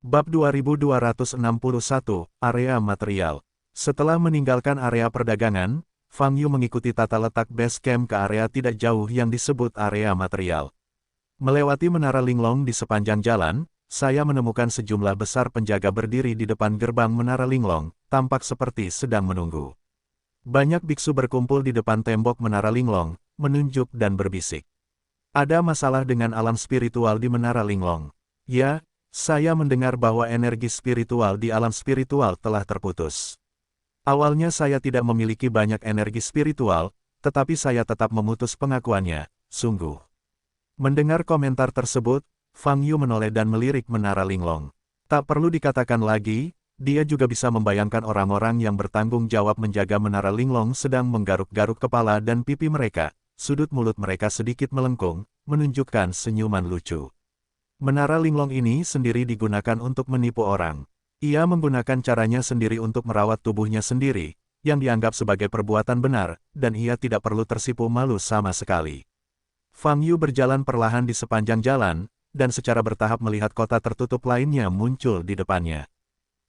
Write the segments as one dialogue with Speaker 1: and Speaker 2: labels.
Speaker 1: Bab 2261, Area Material. Setelah meninggalkan area perdagangan, Fang Yu mengikuti tata letak base camp ke area tidak jauh yang disebut area material. Melewati Menara Linglong di sepanjang jalan, saya menemukan sejumlah besar penjaga berdiri di depan gerbang Menara Linglong, tampak seperti sedang menunggu. Banyak biksu berkumpul di depan tembok Menara Linglong, menunjuk dan berbisik. Ada masalah dengan alam spiritual di Menara Linglong. Ya, saya mendengar bahwa energi spiritual di alam spiritual telah terputus. Awalnya saya tidak memiliki banyak energi spiritual, tetapi saya tetap memutus pengakuannya, sungguh. Mendengar komentar tersebut, Fang Yu menoleh dan melirik Menara Linglong. Tak perlu dikatakan lagi, dia juga bisa membayangkan orang-orang yang bertanggung jawab menjaga Menara Linglong sedang menggaruk-garuk kepala dan pipi mereka, sudut mulut mereka sedikit melengkung, menunjukkan senyuman lucu. Menara Linglong ini sendiri digunakan untuk menipu orang. Ia menggunakan caranya sendiri untuk merawat tubuhnya sendiri, yang dianggap sebagai perbuatan benar, dan ia tidak perlu tersipu malu sama sekali. Fang Yu berjalan perlahan di sepanjang jalan, dan secara bertahap melihat kota tertutup lainnya muncul di depannya.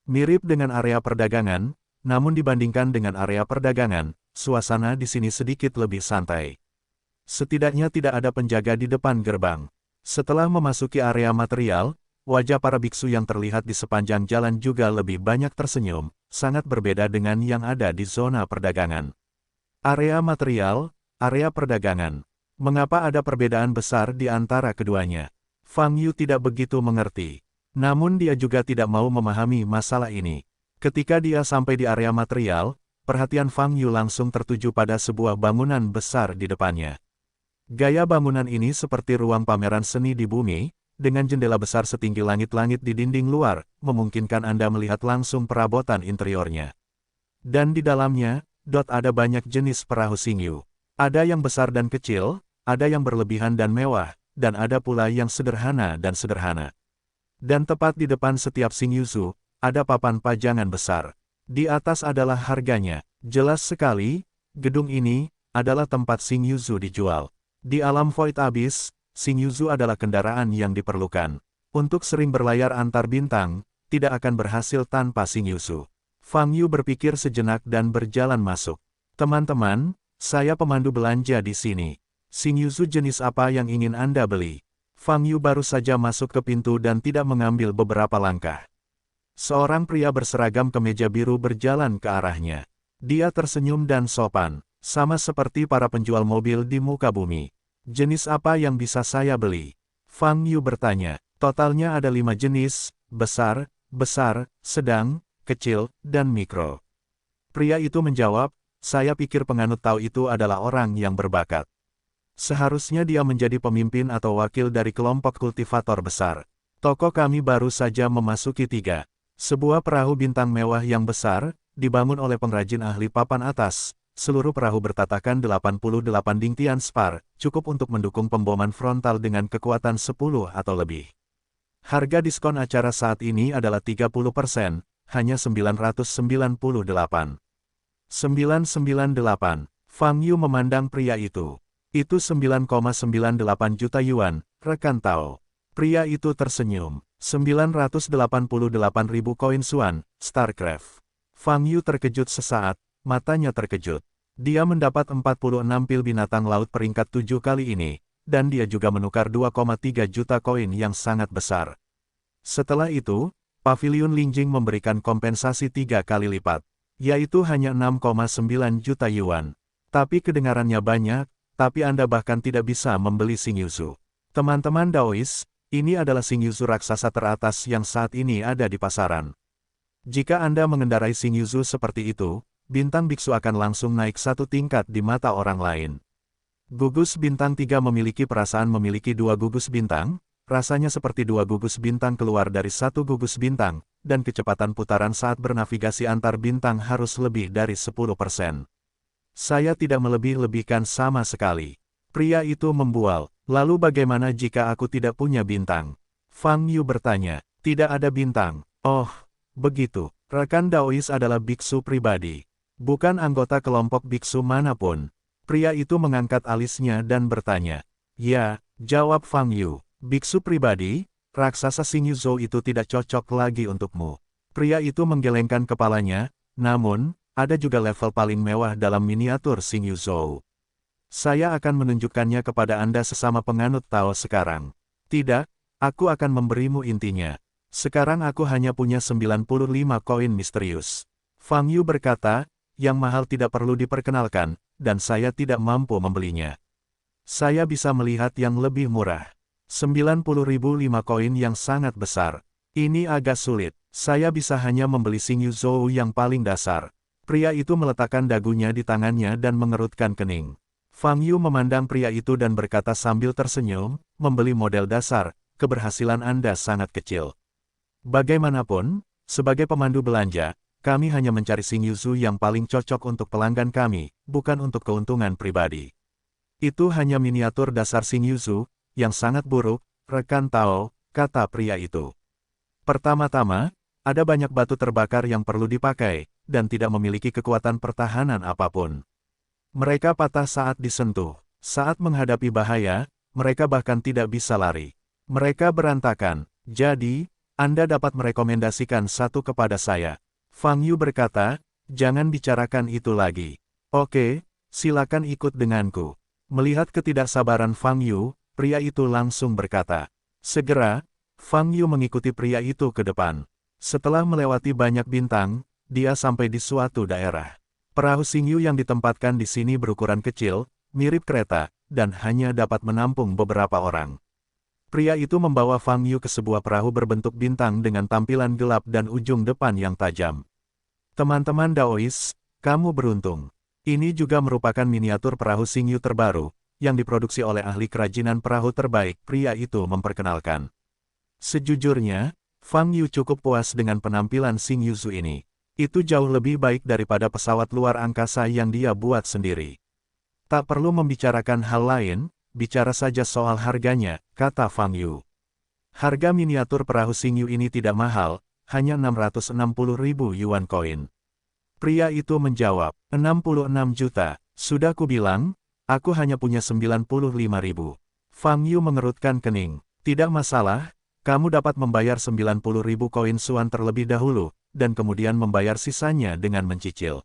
Speaker 1: Mirip dengan area perdagangan, namun dibandingkan dengan area perdagangan, suasana di sini sedikit lebih santai. Setidaknya tidak ada penjaga di depan gerbang. Setelah memasuki area material, wajah para biksu yang terlihat di sepanjang jalan juga lebih banyak tersenyum, sangat berbeda dengan yang ada di zona perdagangan. Area material, area perdagangan. Mengapa ada perbedaan besar di antara keduanya? Fang Yu tidak begitu mengerti. Namun dia juga tidak mau memahami masalah ini. Ketika dia sampai di area material, perhatian Fang Yu langsung tertuju pada sebuah bangunan besar di depannya. Gaya bangunan ini seperti ruang pameran seni di bumi, dengan jendela besar setinggi langit-langit di dinding luar, memungkinkan Anda melihat langsung perabotan interiornya. Dan di dalamnya, ada banyak jenis perahu Xingyu. Ada yang besar dan kecil, ada yang berlebihan dan mewah, dan ada pula yang sederhana dan sederhana. Dan tepat di depan setiap Xingyuzu, ada papan pajangan besar. Di atas adalah harganya. Jelas sekali, gedung ini adalah tempat Xingyuzu dijual. Di alam Void Abyss, Xingyuzu adalah kendaraan yang diperlukan. Untuk sering berlayar antar bintang, tidak akan berhasil tanpa Xingyuzu. Fang Yu berpikir sejenak dan berjalan masuk. Teman-teman, saya pemandu belanja di sini. Xingyuzu jenis apa yang ingin Anda beli? Fang Yu baru saja masuk ke pintu dan tidak mengambil beberapa langkah. Seorang pria berseragam kemeja biru berjalan ke arahnya. Dia tersenyum dan sopan, sama seperti para penjual mobil di muka bumi. Jenis apa yang bisa saya beli? Fang Yu bertanya. Totalnya ada 5 jenis, besar, sedang, kecil, dan mikro. Pria itu menjawab, saya pikir penganut Tao itu adalah orang yang berbakat. Seharusnya dia menjadi pemimpin atau wakil dari kelompok kultivator besar. Toko kami baru saja memasuki 3. Sebuah perahu bintang mewah yang besar, dibangun oleh pengrajin ahli papan atas. Seluruh perahu bertatakan 88 dingtian spar, cukup untuk mendukung pemboman frontal dengan kekuatan 10 atau lebih. Harga diskon acara saat ini adalah 30%, hanya 998. 998. Fang Yu memandang pria itu. Itu 9,98 juta yuan, rekan Tao. Pria itu tersenyum. 988 ribu koin Xuan, Starcraft. Fang Yu terkejut sesaat. Matanya terkejut. Dia mendapat 46 pil binatang laut peringkat 7 kali ini, dan dia juga menukar 2,3 juta koin yang sangat besar. Setelah itu, Pavilion Lingjing memberikan kompensasi 3 kali lipat, yaitu hanya 6,9 juta yuan. Tapi kedengarannya banyak, tapi Anda bahkan tidak bisa membeli Xingyuzu. Teman-teman Daois, ini adalah Xingyuzu raksasa teratas yang saat ini ada di pasaran. Jika Anda mengendarai Xingyuzu seperti itu, bintang biksu akan langsung naik 1 tingkat di mata orang lain. Gugus bintang 3 memiliki perasaan memiliki 2 gugus bintang, rasanya seperti 2 gugus bintang keluar dari 1 gugus bintang, dan kecepatan putaran saat bernavigasi antar bintang harus lebih dari 10%. Saya tidak melebih-lebihkan sama sekali. Pria itu membual, lalu bagaimana jika aku tidak punya bintang? Fang Yu bertanya, tidak ada bintang. Oh, begitu. Rekan Daois adalah biksu pribadi. Bukan anggota kelompok biksu manapun. Pria itu mengangkat alisnya dan bertanya. Ya, jawab Fang Yu. Biksu pribadi, raksasa Xing Yuzhou itu tidak cocok lagi untukmu. Pria itu menggelengkan kepalanya, namun, ada juga level paling mewah dalam miniatur Xing Yuzhou. Saya akan menunjukkannya kepada Anda sesama penganut Tao sekarang. Tidak, aku akan memberimu intinya. Sekarang aku hanya punya 95 koin misterius. Fang Yu berkata, yang mahal tidak perlu diperkenalkan, dan saya tidak mampu membelinya. Saya bisa melihat yang lebih murah. 90.005 koin yang sangat besar. Ini agak sulit. Saya bisa hanya membeli Xing Yuzhou yang paling dasar. Pria itu meletakkan dagunya di tangannya dan mengerutkan kening. Fang Yu memandang pria itu dan berkata sambil tersenyum, membeli model dasar, keberhasilan Anda sangat kecil. Bagaimanapun, sebagai pemandu belanja, kami hanya mencari Xing Yuzhou yang paling cocok untuk pelanggan kami, bukan untuk keuntungan pribadi. Itu hanya miniatur dasar Xing Yuzhou, yang sangat buruk, rekan Tao, kata pria itu. Pertama-tama, ada banyak batu terbakar yang perlu dipakai, dan tidak memiliki kekuatan pertahanan apapun. Mereka patah saat disentuh. Saat menghadapi bahaya, mereka bahkan tidak bisa lari. Mereka berantakan, jadi, Anda dapat merekomendasikan satu kepada saya. Fang Yu berkata, jangan bicarakan itu lagi. Oke, silakan ikut denganku. Melihat ketidaksabaran Fang Yu, pria itu langsung berkata. Segera, Fang Yu mengikuti pria itu ke depan. Setelah melewati banyak bintang, dia sampai di suatu daerah. Perahu Xing Yu yang ditempatkan di sini berukuran kecil, mirip kereta, dan hanya dapat menampung beberapa orang. Pria itu membawa Fang Yu ke sebuah perahu berbentuk bintang dengan tampilan gelap dan ujung depan yang tajam. Teman-teman Daois, kamu beruntung. Ini juga merupakan miniatur perahu Xing Yu terbaru, yang diproduksi oleh ahli kerajinan perahu terbaik, pria itu memperkenalkan. Sejujurnya, Fang Yu cukup puas dengan penampilan Xing Yuzhou ini. Itu jauh lebih baik daripada pesawat luar angkasa yang dia buat sendiri. Tak perlu membicarakan hal lain, bicara saja soal harganya, kata Fang Yu. Harga miniatur perahu Xing Yu ini tidak mahal, hanya 660.000 yuan koin. Pria itu menjawab, 66 juta, sudah kubilang, aku hanya punya 95.000. Fang Yu mengerutkan kening. Tidak masalah, kamu dapat membayar 90.000 koin Xuan terlebih dahulu, dan kemudian membayar sisanya dengan mencicil.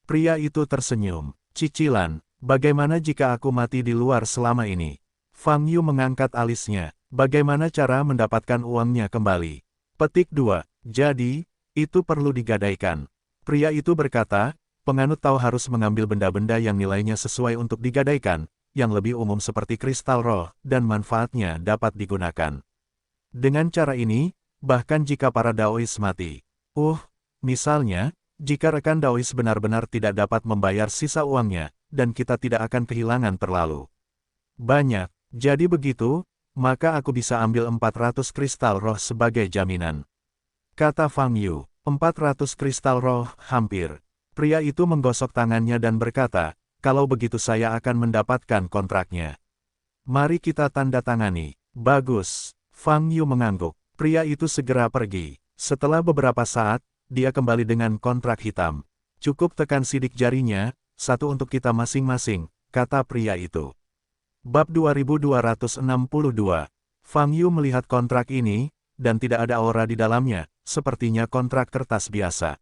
Speaker 1: Pria itu tersenyum. Cicilan, bagaimana jika aku mati di luar selama ini? Fang Yu mengangkat alisnya. Bagaimana cara mendapatkan uangnya kembali? Petik 2. Jadi, itu perlu digadaikan. Pria itu berkata, penganut Tao harus mengambil benda-benda yang nilainya sesuai untuk digadaikan, yang lebih umum seperti kristal roh, dan manfaatnya dapat digunakan. Dengan cara ini, bahkan jika para Daois mati. Misalnya, jika rekan Daois benar-benar tidak dapat membayar sisa uangnya, dan kita tidak akan kehilangan terlalu banyak. Jadi begitu, maka aku bisa ambil 400 kristal roh sebagai jaminan. Kata Fang Yu, 400 kristal roh, hampir. Pria itu menggosok tangannya dan berkata, kalau begitu saya akan mendapatkan kontraknya. Mari kita tanda tangani. Bagus. Fang Yu mengangguk. Pria itu segera pergi. Setelah beberapa saat, dia kembali dengan kontrak hitam. Cukup tekan sidik jarinya, satu untuk kita masing-masing, kata pria itu. Bab 2262. Fang Yu melihat kontrak ini, dan tidak ada aura di dalamnya, sepertinya kontrak kertas biasa.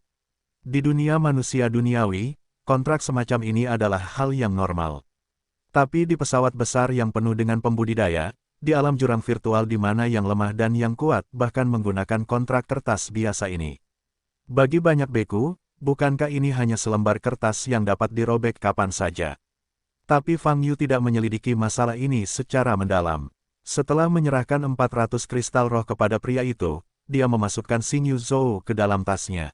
Speaker 1: Di dunia manusia duniawi, kontrak semacam ini adalah hal yang normal. Tapi di pesawat besar yang penuh dengan pembudidaya, di alam jurang virtual di mana yang lemah dan yang kuat bahkan menggunakan kontrak kertas biasa ini. Bagi banyak beku, bukankah ini hanya selembar kertas yang dapat dirobek kapan saja? Tapi Fang Yu tidak menyelidiki masalah ini secara mendalam. Setelah menyerahkan 400 kristal roh kepada pria itu, dia memasukkan Xing Yuzhou ke dalam tasnya.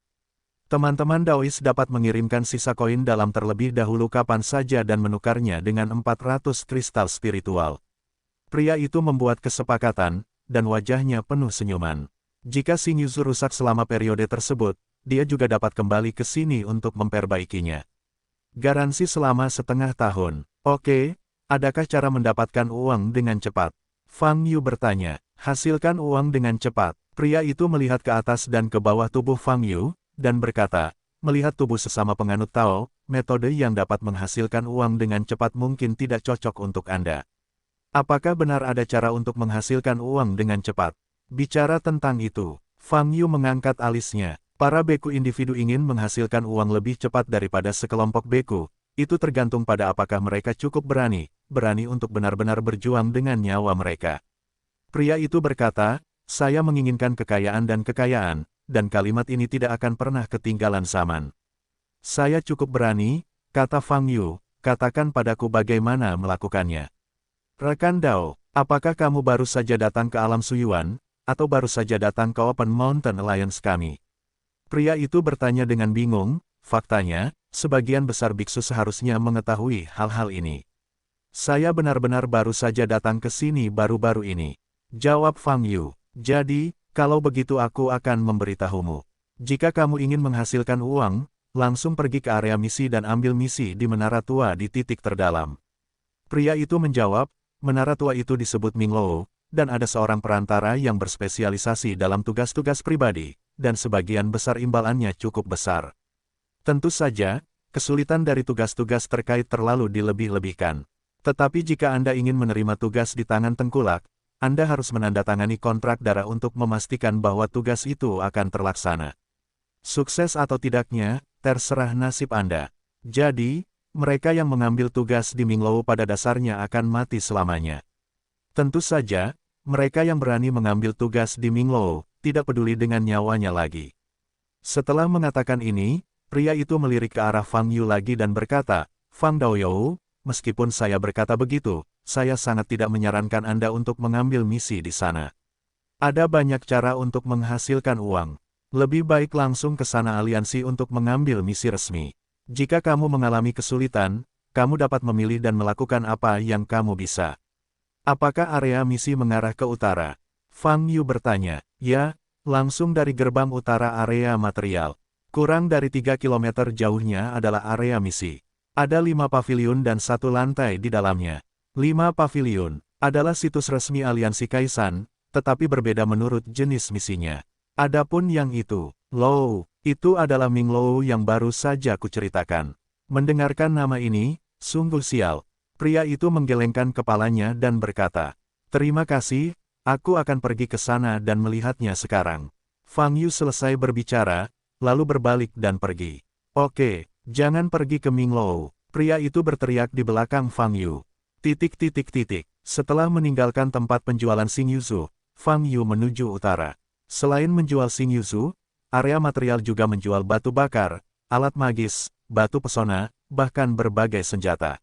Speaker 1: Teman-teman Daois dapat mengirimkan sisa koin dalam terlebih dahulu kapan saja dan menukarnya dengan 400 kristal spiritual. Pria itu membuat kesepakatan, dan wajahnya penuh senyuman. Jika Xing Yuzhou rusak selama periode tersebut, dia juga dapat kembali ke sini untuk memperbaikinya. Garansi selama setengah tahun. Oke, adakah cara mendapatkan uang dengan cepat? Fang Yu bertanya. Hasilkan uang dengan cepat. Pria itu melihat ke atas dan ke bawah tubuh Fang Yu, dan berkata, melihat tubuh sesama penganut Tao, metode yang dapat menghasilkan uang dengan cepat mungkin tidak cocok untuk Anda. Apakah benar ada cara untuk menghasilkan uang dengan cepat? Bicara tentang itu, Fang Yu mengangkat alisnya. Para beku individu ingin menghasilkan uang lebih cepat daripada sekelompok beku. Itu tergantung pada apakah mereka cukup berani untuk benar-benar berjuang dengan nyawa mereka. Pria itu berkata, saya menginginkan kekayaan, dan kalimat ini tidak akan pernah ketinggalan zaman. Saya cukup berani, kata Fang Yu, katakan padaku bagaimana melakukannya. Rekan Dao, apakah kamu baru saja datang ke alam Suyuan, atau baru saja datang ke Open Mountain Alliance kami? Pria itu bertanya dengan bingung, faktanya, sebagian besar biksu seharusnya mengetahui hal-hal ini. Saya benar-benar baru saja datang ke sini baru-baru ini. Jawab Fang Yu. Jadi, kalau begitu aku akan memberitahumu. Jika kamu ingin menghasilkan uang, langsung pergi ke area misi dan ambil misi di menara tua di titik terdalam. Pria itu menjawab, menara tua itu disebut Minglou, dan ada seorang perantara yang berspesialisasi dalam tugas-tugas pribadi, dan sebagian besar imbalannya cukup besar. Tentu saja, kesulitan dari tugas-tugas terkait terlalu dilebih-lebihkan. Tetapi jika Anda ingin menerima tugas di tangan tengkulak, Anda harus menandatangani kontrak darah untuk memastikan bahwa tugas itu akan terlaksana. Sukses atau tidaknya, terserah nasib Anda. Jadi, mereka yang mengambil tugas di Minglou pada dasarnya akan mati selamanya. Tentu saja, mereka yang berani mengambil tugas di Minglou, tidak peduli dengan nyawanya lagi. Setelah mengatakan ini, pria itu melirik ke arah Fang Yu lagi dan berkata, Fang Daoyou, meskipun saya berkata begitu, saya sangat tidak menyarankan Anda untuk mengambil misi di sana. Ada banyak cara untuk menghasilkan uang. Lebih baik langsung ke sana aliansi untuk mengambil misi resmi. Jika kamu mengalami kesulitan, kamu dapat memilih dan melakukan apa yang kamu bisa. Apakah area misi mengarah ke utara? Fang Yu bertanya. Ya, langsung dari gerbang utara area material. Kurang dari 3 km jauhnya adalah area misi. Ada 5 paviliun dan 1 lantai di dalamnya. 5 paviliun adalah situs resmi aliansi Kaisan, tetapi berbeda menurut jenis misinya. Adapun yang itu, itu adalah Minglou yang baru saja kuceritakan. Mendengarkan nama ini, sungguh sial. Pria itu menggelengkan kepalanya dan berkata, terima kasih, aku akan pergi ke sana dan melihatnya sekarang. Fang Yu selesai berbicara, lalu berbalik dan pergi. Oke, jangan pergi ke Minglou. Pria itu berteriak di belakang Fang Yu. Setelah meninggalkan tempat penjualan Xingyuzu, Fang Yu menuju utara. Selain menjual Xingyuzu, area material juga menjual batu bakar, alat magis, batu pesona, bahkan berbagai senjata.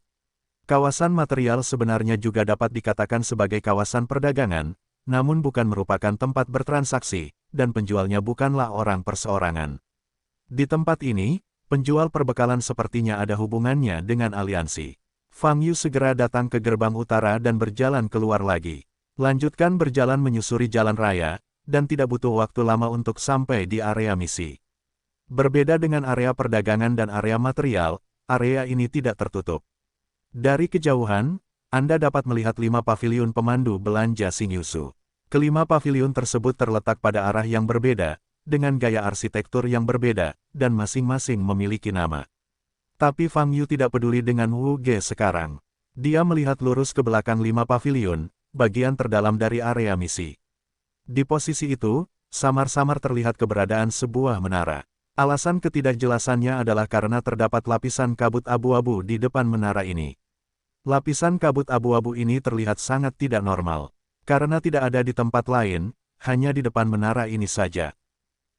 Speaker 1: Kawasan material sebenarnya juga dapat dikatakan sebagai kawasan perdagangan, namun bukan merupakan tempat bertransaksi, dan penjualnya bukanlah orang perseorangan. Di tempat ini, penjual perbekalan sepertinya ada hubungannya dengan aliansi. Fang Yu segera datang ke gerbang utara dan berjalan keluar lagi. Lanjutkan berjalan menyusuri jalan raya, dan tidak butuh waktu lama untuk sampai di area misi. Berbeda dengan area perdagangan dan area material, area ini tidak tertutup. Dari kejauhan, Anda dapat melihat 5 paviliun pemandu belanja Xingyuzu. Kelima paviliun tersebut terletak pada arah yang berbeda, dengan gaya arsitektur yang berbeda, dan masing-masing memiliki nama. Tapi Fang Yu tidak peduli dengan Wu Ge sekarang. Dia melihat lurus ke belakang 5 paviliun, bagian terdalam dari area misi. Di posisi itu, samar-samar terlihat keberadaan sebuah menara. Alasan ketidakjelasannya adalah karena terdapat lapisan kabut abu-abu di depan menara ini. Lapisan kabut abu-abu ini terlihat sangat tidak normal. Karena tidak ada di tempat lain, hanya di depan menara ini saja.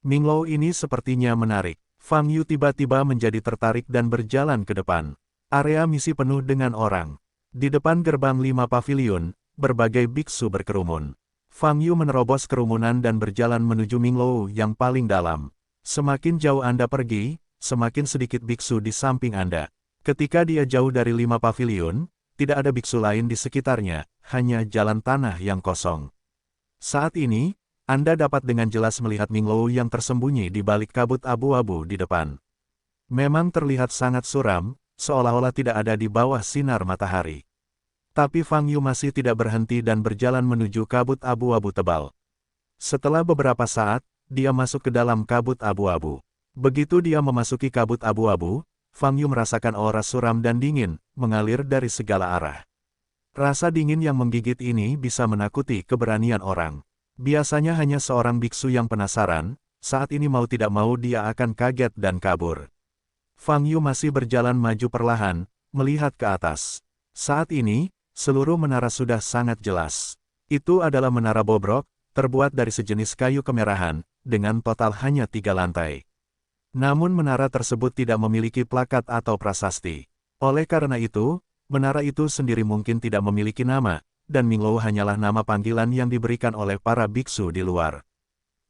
Speaker 1: Minglou ini sepertinya menarik. Fang Yu tiba-tiba menjadi tertarik dan berjalan ke depan. Area misi penuh dengan orang. Di depan gerbang 5 paviliun, berbagai biksu berkerumun. Fang Yu menerobos kerumunan dan berjalan menuju Minglou yang paling dalam. Semakin jauh Anda pergi, semakin sedikit biksu di samping Anda. Ketika dia jauh dari 5 paviliun, tidak ada biksu lain di sekitarnya, hanya jalan tanah yang kosong. Saat ini, Anda dapat dengan jelas melihat Minglou yang tersembunyi di balik kabut abu-abu di depan. Memang terlihat sangat suram, seolah-olah tidak ada di bawah sinar matahari. Tapi Fang Yu masih tidak berhenti dan berjalan menuju kabut abu-abu tebal. Setelah beberapa saat, dia masuk ke dalam kabut abu-abu. Begitu dia memasuki kabut abu-abu, Fang Yu merasakan aura suram dan dingin, mengalir dari segala arah. Rasa dingin yang menggigit ini bisa menakuti keberanian orang. Biasanya hanya seorang biksu yang penasaran, saat ini mau tidak mau dia akan kaget dan kabur. Fang Yu masih berjalan maju perlahan, melihat ke atas. Saat ini, seluruh menara sudah sangat jelas. Itu adalah menara bobrok, terbuat dari sejenis kayu kemerahan, dengan total hanya 3 lantai. Namun menara tersebut tidak memiliki plakat atau prasasti. Oleh karena itu, menara itu sendiri mungkin tidak memiliki nama, dan Minglou hanyalah nama panggilan yang diberikan oleh para biksu di luar.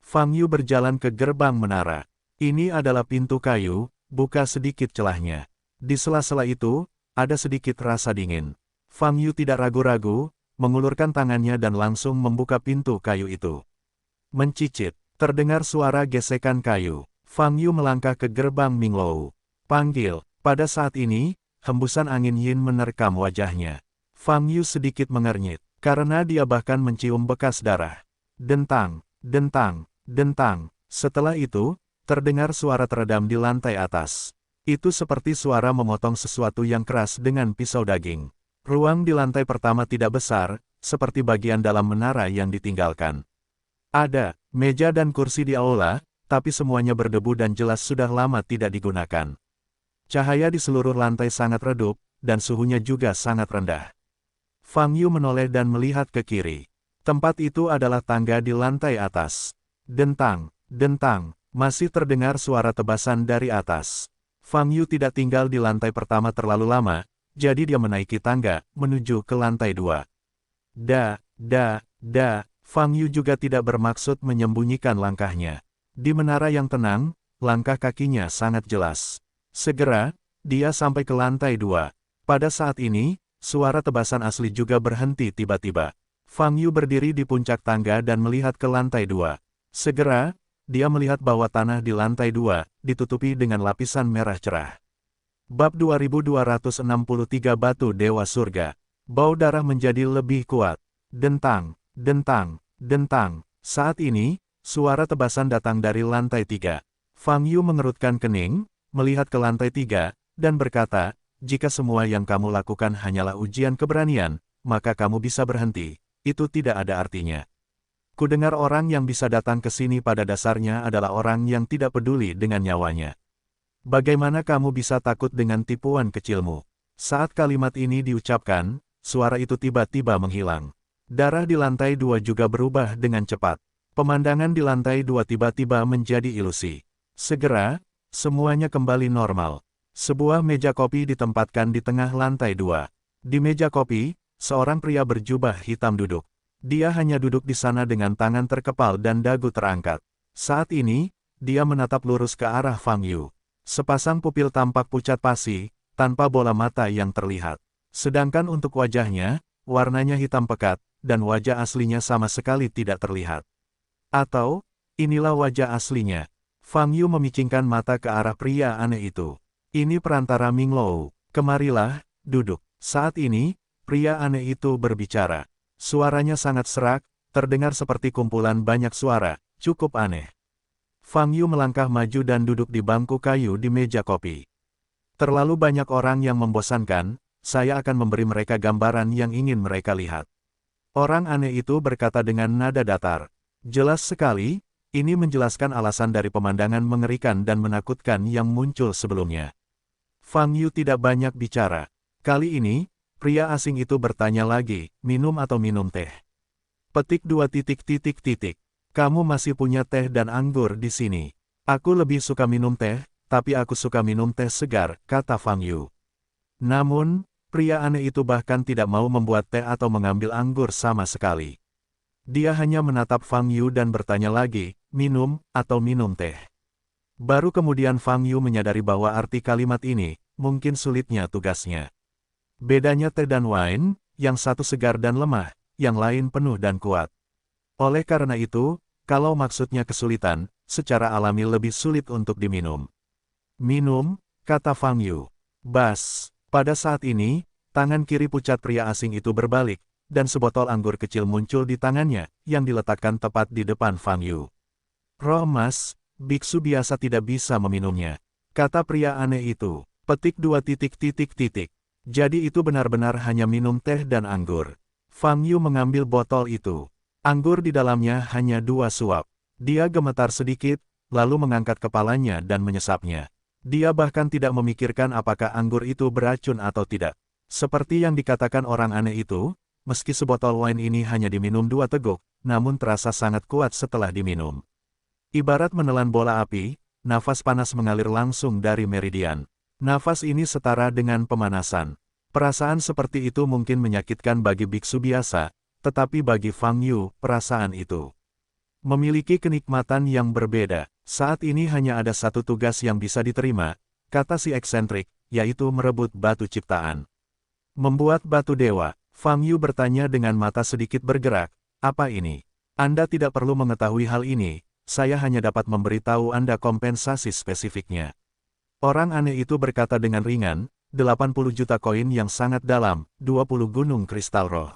Speaker 1: Fang Yu berjalan ke gerbang menara. Ini adalah pintu kayu, buka sedikit celahnya. Di sela-sela itu, ada sedikit rasa dingin. Fang Yu tidak ragu-ragu, mengulurkan tangannya dan langsung membuka pintu kayu itu. Mencicit, terdengar suara gesekan kayu. Fang Yu melangkah ke gerbang Minglou. Panggil, pada saat ini, hembusan angin yin menerkam wajahnya. Fang Yu sedikit mengernyit, karena dia bahkan mencium bekas darah. Dentang, dentang, dentang. Setelah itu, terdengar suara teredam di lantai atas. Itu seperti suara memotong sesuatu yang keras dengan pisau daging. Ruang di lantai pertama tidak besar, seperti bagian dalam menara yang ditinggalkan. Ada meja dan kursi di aula, tapi semuanya berdebu dan jelas sudah lama tidak digunakan. Cahaya di seluruh lantai sangat redup, dan suhunya juga sangat rendah. Fang Yu menoleh dan melihat ke kiri. Tempat itu adalah tangga di lantai atas. Dentang, dentang, masih terdengar suara tebasan dari atas. Fang Yu tidak tinggal di lantai pertama terlalu lama, jadi dia menaiki tangga, menuju ke lantai 2. Fang Yu juga tidak bermaksud menyembunyikan langkahnya. Di menara yang tenang, langkah kakinya sangat jelas. Segera, dia sampai ke lantai 2. Pada saat ini, suara tebasan asli juga berhenti tiba-tiba. Fang Yu berdiri di puncak tangga dan melihat ke lantai 2. Segera, dia melihat bahwa tanah di lantai 2 ditutupi dengan lapisan merah cerah. Bab 2263 Batu Dewa Surga. Bau darah menjadi lebih kuat. Dentang, dentang, dentang. Saat ini, suara tebasan datang dari lantai 3. Fang Yu mengerutkan kening, melihat ke lantai 3, dan berkata, jika semua yang kamu lakukan hanyalah ujian keberanian, maka kamu bisa berhenti. Itu tidak ada artinya. Kudengar orang yang bisa datang ke sini pada dasarnya adalah orang yang tidak peduli dengan nyawanya. Bagaimana kamu bisa takut dengan tipuan kecilmu? Saat kalimat ini diucapkan, suara itu tiba-tiba menghilang. Darah di lantai 2 juga berubah dengan cepat. Pemandangan di lantai 2 tiba-tiba menjadi ilusi. Segera, semuanya kembali normal. Sebuah meja kopi ditempatkan di tengah lantai 2. Di meja kopi, seorang pria berjubah hitam duduk. Dia hanya duduk di sana dengan tangan terkepal dan dagu terangkat. Saat ini, dia menatap lurus ke arah Fang Yu. Sepasang pupil tampak pucat pasi, tanpa bola mata yang terlihat. Sedangkan untuk wajahnya, warnanya hitam pekat, dan wajah aslinya sama sekali tidak terlihat. Atau, inilah wajah aslinya. Fang Yu memicingkan mata ke arah pria aneh itu. Ini perantara Minglou. Kemarilah, duduk. Saat ini, pria aneh itu berbicara. Suaranya sangat serak, terdengar seperti kumpulan banyak suara, cukup aneh. Fang Yu melangkah maju dan duduk di bangku kayu di meja kopi. Terlalu banyak orang yang membosankan, saya akan memberi mereka gambaran yang ingin mereka lihat. Orang aneh itu berkata dengan nada datar. Jelas sekali, ini menjelaskan alasan dari pemandangan mengerikan dan menakutkan yang muncul sebelumnya. Fang Yu tidak banyak bicara. Kali ini, pria asing itu bertanya lagi, minum atau minum teh? Petik 2 titik. Kamu masih punya teh dan anggur di sini. Aku lebih suka minum teh, tapi aku suka minum teh segar, kata Fang Yu. Namun, pria aneh itu bahkan tidak mau membuat teh atau mengambil anggur sama sekali. Dia hanya menatap Fang Yu dan bertanya lagi, minum, atau minum teh. Baru kemudian Fang Yu menyadari bahwa arti kalimat ini, mungkin sulitnya tugasnya. Bedanya teh dan wine, yang satu segar dan lemah, yang lain penuh dan kuat. Oleh karena itu, kalau maksudnya kesulitan, secara alami lebih sulit untuk diminum. Minum, kata Fang Yu. Bas, pada saat ini, tangan kiri pucat pria asing itu berbalik, dan sebotol anggur kecil muncul di tangannya, yang diletakkan tepat di depan Fang Yu. Roh emas, biksu biasa tidak bisa meminumnya, kata pria aneh itu. Petik 2 titik. Jadi itu benar-benar hanya minum teh dan anggur. Fang Yu mengambil botol itu. Anggur di dalamnya hanya 2 suap. Dia gemetar sedikit, lalu mengangkat kepalanya dan menyesapnya. Dia bahkan tidak memikirkan apakah anggur itu beracun atau tidak. Seperti yang dikatakan orang aneh itu, meski sebotol wine ini hanya diminum 2 teguk, namun terasa sangat kuat setelah diminum. Ibarat menelan bola api, nafas panas mengalir langsung dari meridian. Nafas ini setara dengan pemanasan. Perasaan seperti itu mungkin menyakitkan bagi biksu biasa, tetapi bagi Fang Yu, perasaan itu memiliki kenikmatan yang berbeda. Saat ini hanya ada satu tugas yang bisa diterima, kata si eksentrik, yaitu merebut batu ciptaan. Membuat batu dewa. Fang Yu bertanya dengan mata sedikit bergerak, apa ini? Anda tidak perlu mengetahui hal ini, saya hanya dapat memberitahu Anda kompensasi spesifiknya. Orang aneh itu berkata dengan ringan, 80 juta koin yang sangat dalam, 20 gunung kristal roh.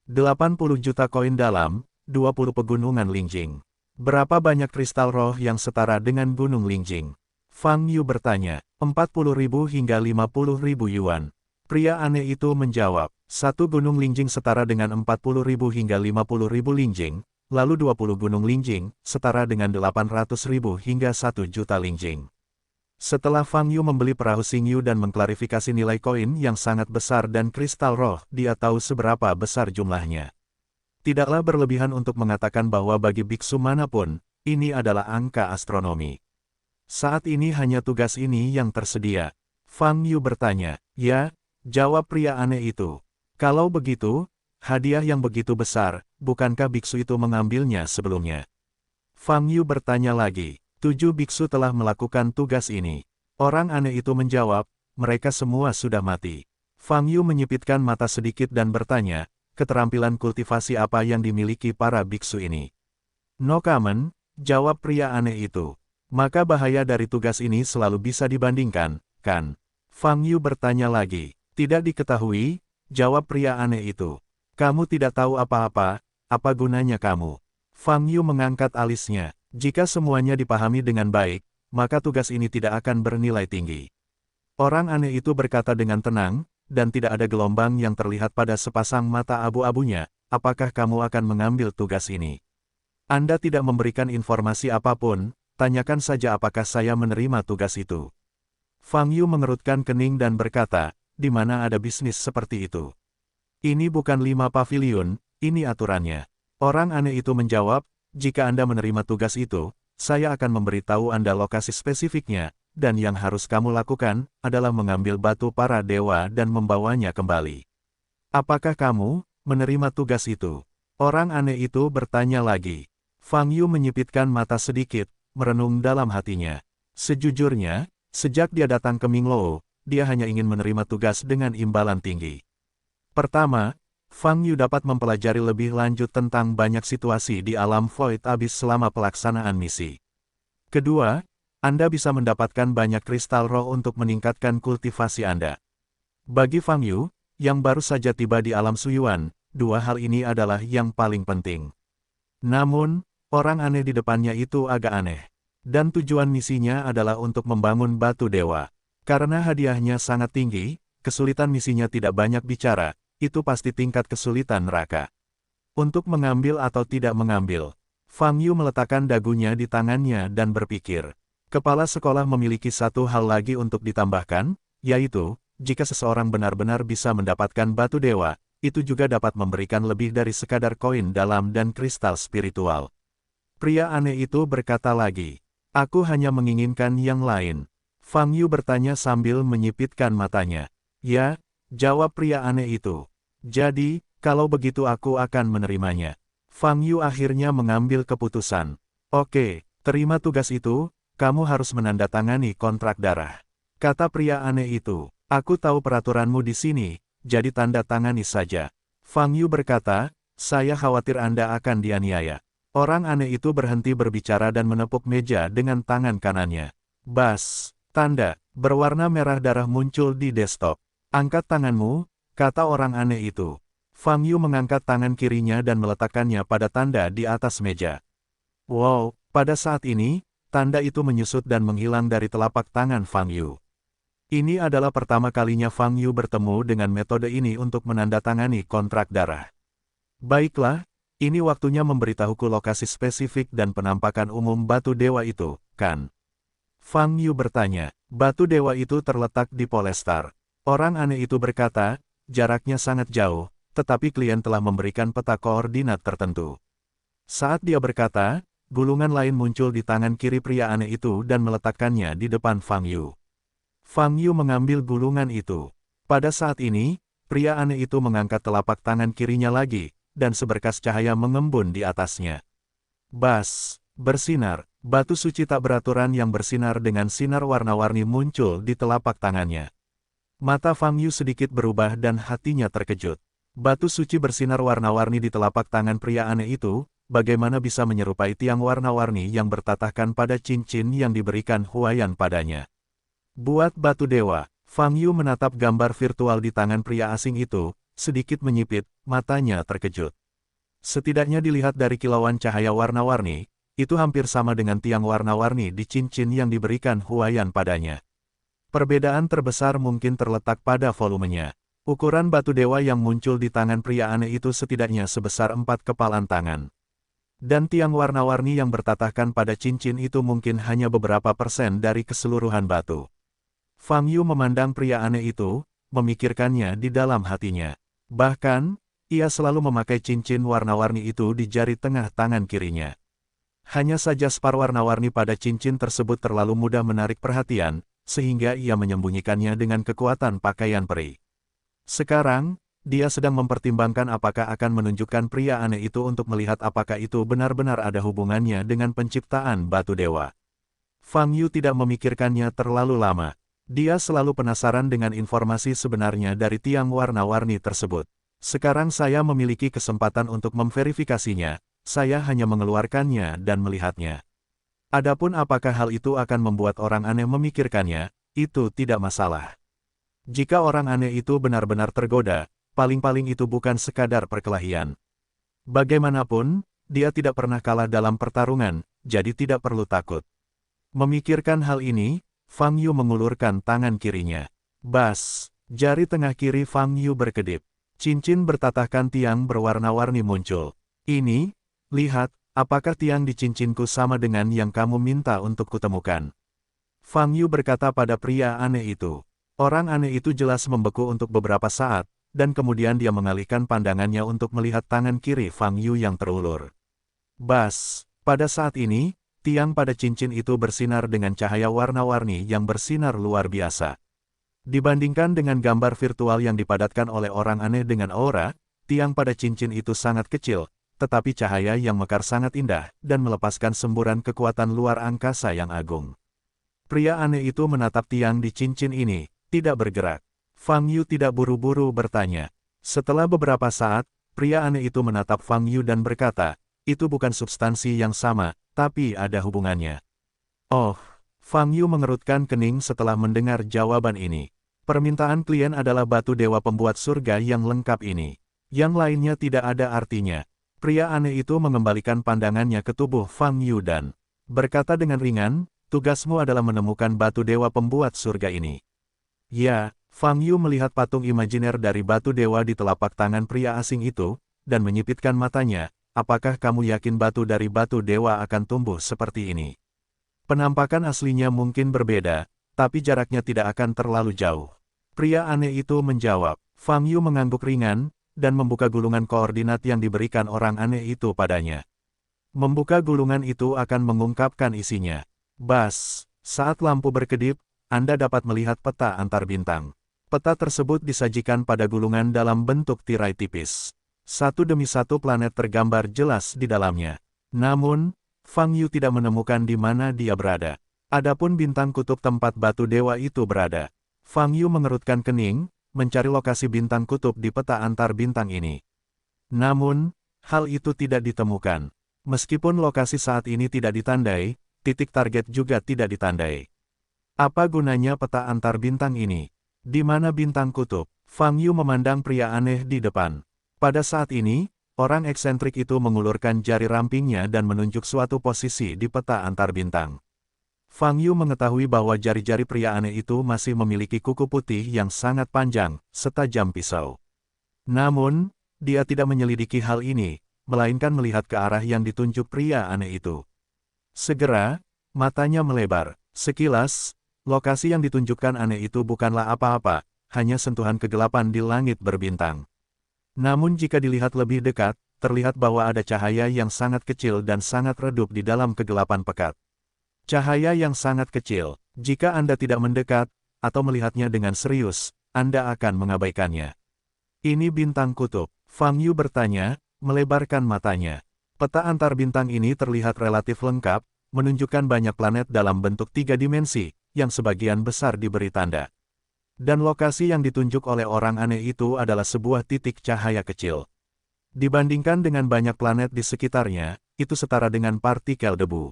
Speaker 1: 80 juta koin dalam, 20 pegunungan Lingjing. Berapa banyak kristal roh yang setara dengan gunung Lingjing? Fang Yu bertanya, 40.000 hingga 50.000 yuan. Pria aneh itu menjawab, satu gunung Lingjing setara dengan 40.000 hingga 50.000 Lingjing, lalu 20 gunung Lingjing, setara dengan 800.000 hingga 1 juta Lingjing. Setelah Fang Yu membeli perahu Xingyu dan mengklarifikasi nilai koin yang sangat besar dan kristal roh, dia tahu seberapa besar jumlahnya. Tidaklah berlebihan untuk mengatakan bahwa bagi biksu manapun, ini adalah angka astronomi. Saat ini hanya tugas ini yang tersedia. Fang Yu bertanya, ya, jawab pria aneh itu. Kalau begitu, hadiah yang begitu besar, bukankah biksu itu mengambilnya sebelumnya? Fang Yu bertanya lagi. 7 biksu telah melakukan tugas ini. Orang aneh itu menjawab, mereka semua sudah mati. Fang Yu menyipitkan mata sedikit dan bertanya, keterampilan kultivasi apa yang dimiliki para biksu ini? No comment, jawab pria aneh itu. Maka bahaya dari tugas ini selalu bisa dibandingkan, kan? Fang Yu bertanya lagi. Tidak diketahui, jawab pria aneh itu. Kamu tidak tahu apa-apa, apa gunanya kamu? Fang Yu mengangkat alisnya. Jika semuanya dipahami dengan baik, maka tugas ini tidak akan bernilai tinggi. Orang aneh itu berkata dengan tenang, dan tidak ada gelombang yang terlihat pada sepasang mata abu-abunya, apakah kamu akan mengambil tugas ini? Anda tidak memberikan informasi apapun, tanyakan saja apakah saya menerima tugas itu. Fang Yu mengerutkan kening dan berkata, di mana ada bisnis seperti itu? Ini bukan 5 paviliun, ini aturannya. Orang aneh itu menjawab, jika Anda menerima tugas itu, saya akan memberitahu Anda lokasi spesifiknya, dan yang harus kamu lakukan, adalah mengambil batu para dewa dan membawanya kembali. Apakah kamu menerima tugas itu? Orang aneh itu bertanya lagi. Fang Yu menyipitkan mata sedikit, merenung dalam hatinya. Sejujurnya, sejak dia datang ke Minglou, dia hanya ingin menerima tugas dengan imbalan tinggi. Pertama, Fang Yu dapat mempelajari lebih lanjut tentang banyak situasi di alam Void Abyss selama pelaksanaan misi. Kedua, Anda bisa mendapatkan banyak kristal roh untuk meningkatkan kultivasi Anda. Bagi Fang Yu, yang baru saja tiba di alam Suyuan, 2 hal ini adalah yang paling penting. Namun, orang aneh di depannya itu agak aneh. Dan tujuan misinya adalah untuk membangun batu dewa. Karena hadiahnya sangat tinggi, kesulitan misinya tidak banyak bicara. Itu pasti tingkat kesulitan neraka. Untuk mengambil atau tidak mengambil, Fang Yu meletakkan dagunya di tangannya dan berpikir. Kepala sekolah memiliki satu hal lagi untuk ditambahkan, yaitu, jika seseorang benar-benar bisa mendapatkan batu dewa, itu juga dapat memberikan lebih dari sekadar koin dalam dan kristal spiritual. Pria aneh itu berkata lagi, aku hanya menginginkan yang lain. Fang Yu bertanya sambil menyipitkan matanya. Ya, jawab pria aneh itu. Jadi, kalau begitu aku akan menerimanya. Fang Yu akhirnya mengambil keputusan. Oke, terima tugas itu, kamu harus menandatangani kontrak darah. Kata pria aneh itu, aku tahu peraturanmu di sini, jadi tanda tangani saja. Fang Yu berkata, saya khawatir Anda akan dianiaya. Orang aneh itu berhenti berbicara dan menepuk meja dengan tangan kanannya. Bas, tanda, berwarna merah darah muncul di desktop. Angkat tanganmu, kata orang aneh itu. Fang Yu mengangkat tangan kirinya dan meletakkannya pada tanda di atas meja. Wow, pada saat ini, tanda itu menyusut dan menghilang dari telapak tangan Fang Yu. Ini adalah pertama kalinya Fang Yu bertemu dengan metode ini untuk menandatangani kontrak darah. Baiklah, Ini waktunya memberitahuku lokasi spesifik dan penampakan umum batu dewa itu, kan? Fang Yu bertanya. Batu dewa itu terletak di Polestar. Orang aneh itu berkata, jaraknya sangat jauh, tetapi klien telah memberikan peta koordinat tertentu. Saat dia berkata, gulungan lain muncul di tangan kiri pria aneh itu dan meletakkannya di depan Fang Yu. Fang Yu mengambil gulungan itu. Pada saat ini, pria aneh itu mengangkat telapak tangan kirinya lagi, dan seberkas cahaya mengembun di atasnya. Bas, bersinar, batu suci tak beraturan yang bersinar dengan sinar warna-warni muncul di telapak tangannya. Mata Fang Yu sedikit berubah dan hatinya terkejut. Batu suci bersinar warna-warni di telapak tangan pria aneh itu, bagaimana bisa menyerupai tiang warna-warni yang bertatahkan pada cincin yang diberikan Huayan padanya. Buat batu dewa, Fang Yu menatap gambar virtual di tangan pria asing itu, sedikit menyipit, matanya terkejut. Setidaknya dilihat dari kilauan cahaya warna-warni, itu hampir sama dengan tiang warna-warni di cincin yang diberikan Huayan padanya. Perbedaan terbesar mungkin terletak pada volumenya. Ukuran batu dewa yang muncul di tangan pria aneh itu setidaknya sebesar 4 kepalan tangan. Dan tiang warna-warni yang bertatahkan pada cincin itu mungkin hanya beberapa persen dari keseluruhan batu. Fang Yu memandang pria aneh itu, memikirkannya di dalam hatinya. Bahkan, ia selalu memakai cincin warna-warni itu di jari tengah tangan kirinya. Hanya saja spar warna-warni pada cincin tersebut terlalu mudah menarik perhatian, sehingga ia menyembunyikannya dengan kekuatan pakaian peri. Sekarang, dia sedang mempertimbangkan apakah akan menunjukkan pria aneh itu untuk melihat apakah itu benar-benar ada hubungannya dengan penciptaan batu dewa. Fang Yu tidak memikirkannya terlalu lama. Dia selalu penasaran dengan informasi sebenarnya dari tiang warna-warni tersebut. Sekarang saya memiliki kesempatan untuk memverifikasinya, saya hanya mengeluarkannya dan melihatnya. Adapun apakah hal itu akan membuat orang aneh memikirkannya, itu tidak masalah. Jika orang aneh itu benar-benar tergoda, paling-paling itu bukan sekadar perkelahian. Bagaimanapun, dia tidak pernah kalah dalam pertarungan, jadi tidak perlu takut. Memikirkan hal ini, Fang Yu mengulurkan tangan kirinya. Bas, jari tengah kiri Fang Yu berkedip. Cincin bertatahkan tiang berwarna-warni muncul. Ini, lihat, apakah tiang di cincinku sama dengan yang kamu minta untuk kutemukan? Fang Yu berkata pada pria aneh itu. Orang aneh itu jelas membeku untuk beberapa saat, dan kemudian dia mengalihkan pandangannya untuk melihat tangan kiri Fang Yu yang terulur. Bas, pada saat ini, tiang pada cincin itu bersinar dengan cahaya warna-warni yang bersinar luar biasa. Dibandingkan dengan gambar virtual yang dipadatkan oleh orang aneh dengan aura, tiang pada cincin itu sangat kecil, tetapi cahaya yang mekar sangat indah, dan melepaskan semburan kekuatan luar angkasa yang agung. Pria aneh itu menatap tiang di cincin ini, tidak bergerak. Fang Yu tidak buru-buru bertanya. Setelah beberapa saat, pria aneh itu menatap Fang Yu dan berkata, itu bukan substansi yang sama, tapi ada hubungannya. Oh, Fang Yu mengerutkan kening setelah mendengar jawaban ini. Permintaan klien adalah batu dewa pembuat surga yang lengkap ini. Yang lainnya tidak ada artinya. Pria aneh itu mengembalikan pandangannya ke tubuh Fang Yu dan berkata dengan ringan, tugasmu adalah menemukan batu dewa pembuat surga ini. Ya, Fang Yu melihat patung imajiner dari batu dewa di telapak tangan pria asing itu, dan menyipitkan matanya, apakah kamu yakin batu dari batu dewa akan tumbuh seperti ini? Penampakan aslinya mungkin berbeda, tapi jaraknya tidak akan terlalu jauh. Pria aneh itu menjawab. Fang Yu mengangguk ringan, dan membuka gulungan koordinat yang diberikan orang aneh itu padanya. Membuka gulungan itu akan mengungkapkan isinya. Bas, saat lampu berkedip, Anda dapat melihat peta antar bintang. Peta tersebut disajikan pada gulungan dalam bentuk tirai tipis. Satu demi satu planet tergambar jelas di dalamnya. Namun, Fang Yu tidak menemukan di mana dia berada. Adapun bintang kutub tempat batu dewa itu berada. Fang Yu mengerutkan kening, mencari lokasi bintang kutub di peta antar bintang ini. Namun, hal itu tidak ditemukan. Meskipun lokasi saat ini tidak ditandai, titik target juga tidak ditandai. Apa gunanya peta antar bintang ini? Di mana bintang kutub? Fang Yu memandang pria aneh di depan. Pada saat ini, orang eksentrik itu mengulurkan jari rampingnya dan menunjuk suatu posisi di peta antar bintang. Fang Yu mengetahui bahwa jari-jari pria aneh itu masih memiliki kuku putih yang sangat panjang, setajam pisau. Namun, dia tidak menyelidiki hal ini, melainkan melihat ke arah yang ditunjuk pria aneh itu. Segera, matanya melebar. Sekilas, lokasi yang ditunjukkan aneh itu bukanlah apa-apa, hanya sentuhan kegelapan di langit berbintang. Namun jika dilihat lebih dekat, terlihat bahwa ada cahaya yang sangat kecil dan sangat redup di dalam kegelapan pekat. Cahaya yang sangat kecil, jika Anda tidak mendekat, atau melihatnya dengan serius, Anda akan mengabaikannya. Ini bintang kutub, Fang Yu bertanya, melebarkan matanya. Peta antar bintang ini terlihat relatif lengkap, menunjukkan banyak planet dalam bentuk 3 dimensi, yang sebagian besar diberi tanda. Dan lokasi yang ditunjuk oleh orang aneh itu adalah sebuah titik cahaya kecil. Dibandingkan dengan banyak planet di sekitarnya, itu setara dengan partikel debu.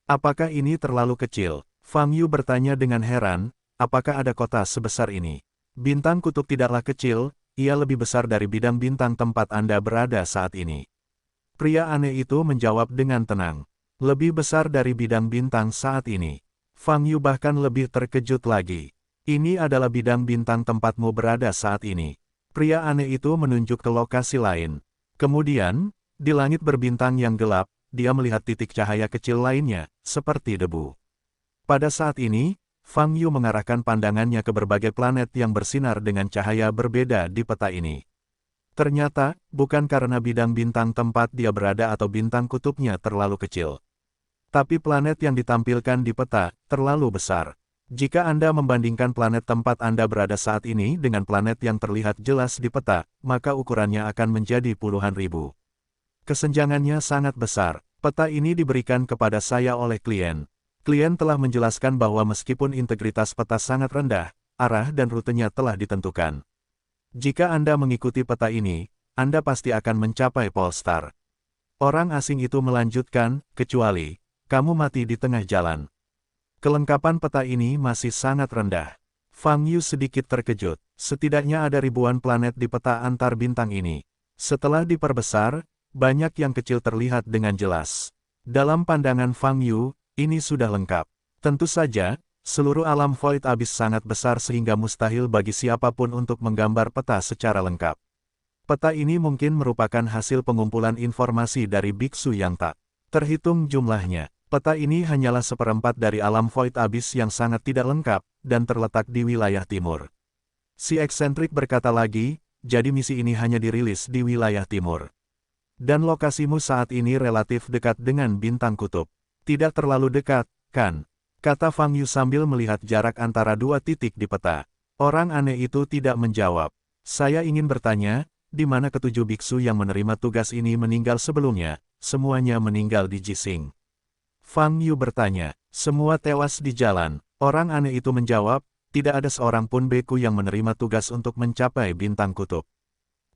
Speaker 1: Apakah ini terlalu kecil? Fang Yu bertanya dengan heran, apakah ada kota sebesar ini? Bintang kutub tidaklah kecil, ia lebih besar dari bidang bintang tempat Anda berada saat ini. Pria aneh itu menjawab dengan tenang. Lebih besar dari bidang bintang saat ini. Fang Yu bahkan lebih terkejut lagi. Ini adalah bidang bintang tempatmu berada saat ini. Pria aneh itu menunjuk ke lokasi lain. Kemudian, di langit berbintang yang gelap, dia melihat titik cahaya kecil lainnya, seperti debu. Pada saat ini, Fang Yu mengarahkan pandangannya ke berbagai planet yang bersinar dengan cahaya berbeda di peta ini. Ternyata, bukan karena bidang bintang tempat dia berada atau bintang kutubnya terlalu kecil. Tapi planet yang ditampilkan di peta, terlalu besar. Jika Anda membandingkan planet tempat Anda berada saat ini dengan planet yang terlihat jelas di peta, maka ukurannya akan menjadi puluhan ribu. Kesenjangannya sangat besar. Peta ini diberikan kepada saya oleh klien. Klien telah menjelaskan bahwa meskipun integritas peta sangat rendah, arah dan rutenya telah ditentukan. Jika Anda mengikuti peta ini, Anda pasti akan mencapai Polestar. Orang asing itu melanjutkan, kecuali kamu mati di tengah jalan. Kelengkapan peta ini masih sangat rendah. Fang Yu sedikit terkejut. Setidaknya ada ribuan planet di peta antar bintang ini. Setelah diperbesar, banyak yang kecil terlihat dengan jelas. Dalam pandangan Fang Yu, ini sudah lengkap. Tentu saja, seluruh alam void abyss sangat besar sehingga mustahil bagi siapapun untuk menggambar peta secara lengkap. Peta ini mungkin merupakan hasil pengumpulan informasi dari biksu yang tak terhitung jumlahnya. Peta ini hanyalah seperempat dari alam void abyss yang sangat tidak lengkap, dan terletak di wilayah timur. Si eksentrik berkata lagi, jadi misi ini hanya dirilis di wilayah timur. Dan lokasimu saat ini relatif dekat dengan bintang kutub. Tidak terlalu dekat, kan? Kata Fang Yu sambil melihat jarak antara dua titik di peta. Orang aneh itu tidak menjawab. Saya ingin bertanya, di mana ketujuh biksu yang menerima tugas ini meninggal sebelumnya? Semuanya meninggal di Jising. Fang Yu bertanya, semua tewas di jalan. Orang aneh itu menjawab, tidak ada seorang pun beku yang menerima tugas untuk mencapai bintang kutub.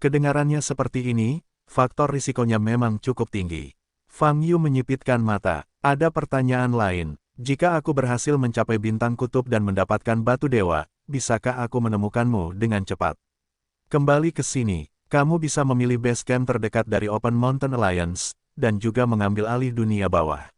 Speaker 1: Kedengarannya seperti ini, faktor risikonya memang cukup tinggi. Fang Yu menyipitkan mata. Ada pertanyaan lain. Jika aku berhasil mencapai bintang kutub dan mendapatkan batu dewa, bisakah aku menemukanmu dengan cepat? Kembali ke sini. Kamu bisa memilih base camp terdekat dari Open Mountain Alliance, dan juga mengambil alih dunia bawah.